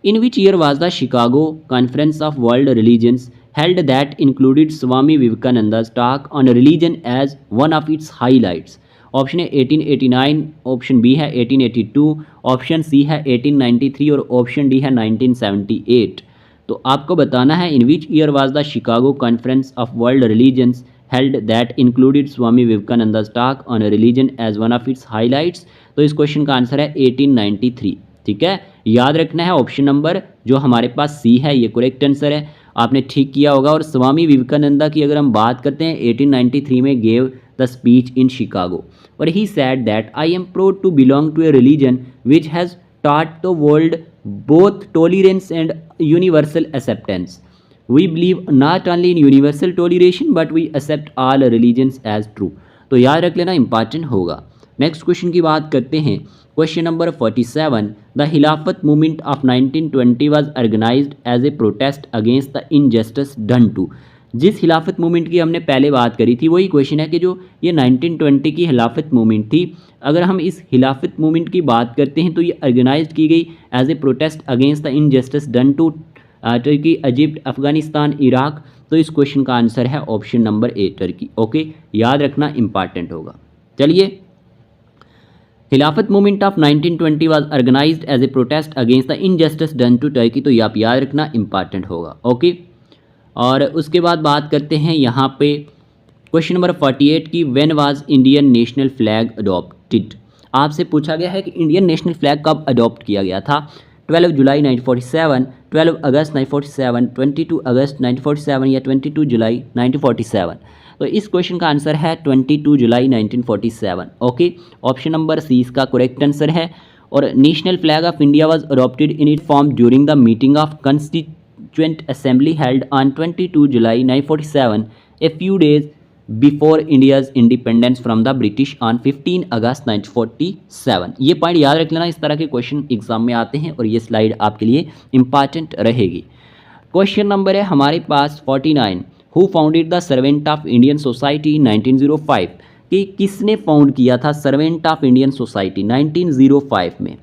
in which year was the Chicago conference of world religions held that included Swami Vivekananda's talk on religion as one of its highlights? Option है 1889, ऑप्शन बी है 1882, ऑप्शन सी है 1893 और option D है 1978। तो आपको बताना है in which year was the Chicago conference of world religions held that included Swami Vivekananda's talk on religion as one of its highlights. तो इस क्वेश्चन का आंसर है 1893, ठीक है। याद रखना है ऑप्शन नंबर जो हमारे पास सी है ये करेक्ट आंसर है, आपने ठीक किया होगा। और स्वामी विवेकानंदा की अगर हम बात करते हैं 1893 में gave the speech in Chicago और he said that I am proud to belong to a religion which has taught the world both tolerance and universal acceptance. We believe not only in universal toleration but we accept all religions as true. तो याद रख लेना, important होगा। Next question की बात करते हैं। Question number 47, the Khilafat movement of 1920 was organized as a protest against the injustice done to. जिस खिलाफत मूवमेंट की हमने पहले बात करी थी वही क्वेश्चन है कि जो ये 1920 की खिलाफत मूवमेंट थी, अगर हम इस खिलाफत मूवमेंट की बात करते हैं तो ये ऑर्गेनाइज की गई as a protest against the injustice done to Turkey, Egypt, Afghanistan, Iraq. तो इस क्वेश्चन का आंसर है option number A Turkey. Okay, याद रखना, इंपॉर्टेंट होगा। चलिए, Khilafat movement of 1920 was organized as a protest against the injustice done to Turkey. तो ये आप याद रखना, इंपॉर्टेंट होगा। ओके, और उसके बाद बात करते हैं यहाँ पे क्वेश्चन नंबर 48 की, when was Indian national flag adopted. आपसे पूछा गया है कि इंडियन नेशनल फ्लैग कब अडॉप्ट किया गया था? 12 जुलाई 1947, 12 अगस्त 1947, 22 अगस्त 1947 या 22 जुलाई 1947। तो इस क्वेश्चन का आंसर है 22 जुलाई 1947। ओके, ऑप्शन नंबर सी इसका करेक्ट आंसर है। और national flag of India was adopted in it form during the meeting of Constituent Assembly held on 22 July 1947, a few days before India's independence from the British on 15 August 1947। ये point याद रख लेना, इस तरह के question exam में आते हैं और ये स्लाइड आपके लिए इंपॉर्टेंट रहेगी। क्वेश्चन नंबर है हमारे पास 49, who founded the servant of Indian society 1905। कि किसने फाउंड किया था सर्वेंट ऑफ इंडियन सोसाइटी 1905 में?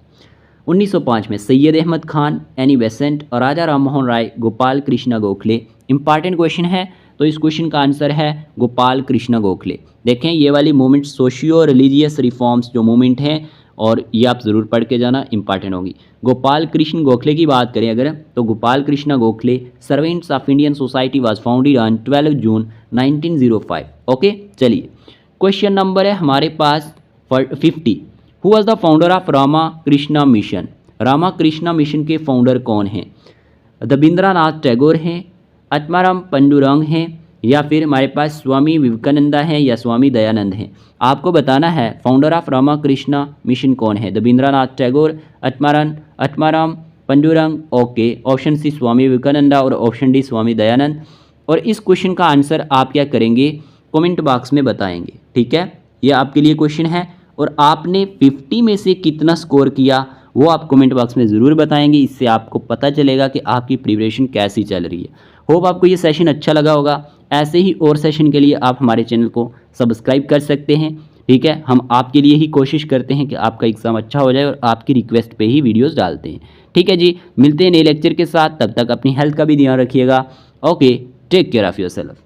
1905 में सैयद अहमद खान, एनी बेसेंट और राजा राम मोहन राय, गोपाल कृष्ण गोखले। इंपॉर्टेंट क्वेश्चन है, तो इस क्वेश्चन का आंसर है गोपाल कृष्ण गोखले। देखें, ये वाली मूवमेंट सोशियो रिलीजियस रिफॉर्म्स जो मूवमेंट है, और ये आप ज़रूर पढ़ के जाना, इंपॉर्टेंट होगी। गोपाल कृष्ण गोखले की बात करें अगर, तो Gopal Krishna Gokhale servants of Indian society was founded on 12 June 1905। Okay, चलिए, क्वेश्चन नंबर है हमारे पास 50, who was the founder of Rama Krishna mission. Rama Krishna mission के फाउंडर कौन हैं? रविंद्रनाथ टैगोर हैं, आत्माराम पंडुरंग हैं, या फिर हमारे पास स्वामी विवेकानंदा हैं या स्वामी दयानंद हैं। आपको बताना है founder of Rama Krishna mission कौन है? Rabindranath Tagore, Atmaram Pandurang. Okay, option C Swami Vivekananda और ऑप्शन डी स्वामी दयानंद। और इस क्वेश्चन का आंसर आप क्या करेंगे? कमेंट बॉक्स में बताएंगे, ठीक है। ये आपके लिए क्वेश्चन है और आपने 50 में से कितना स्कोर किया वो आप कमेंट बॉक्स में ज़रूर बताएंगे। इससे आपको पता चलेगा कि आपकी प्रिपरेशन कैसी चल रही है। होप आपको ये सेशन अच्छा लगा होगा। ऐसे ही और सेशन के लिए आप हमारे चैनल को सब्सक्राइब कर सकते हैं, ठीक है। हम आपके लिए ही कोशिश करते हैं कि आपका एग्ज़ाम अच्छा हो जाए और आपकी रिक्वेस्ट पे ही वीडियोस डालते हैं, ठीक है जी। मिलते हैं नए लेक्चर के साथ, तब तक अपनी हेल्थ का भी ध्यान रखिएगा। Okay, take care of yourself.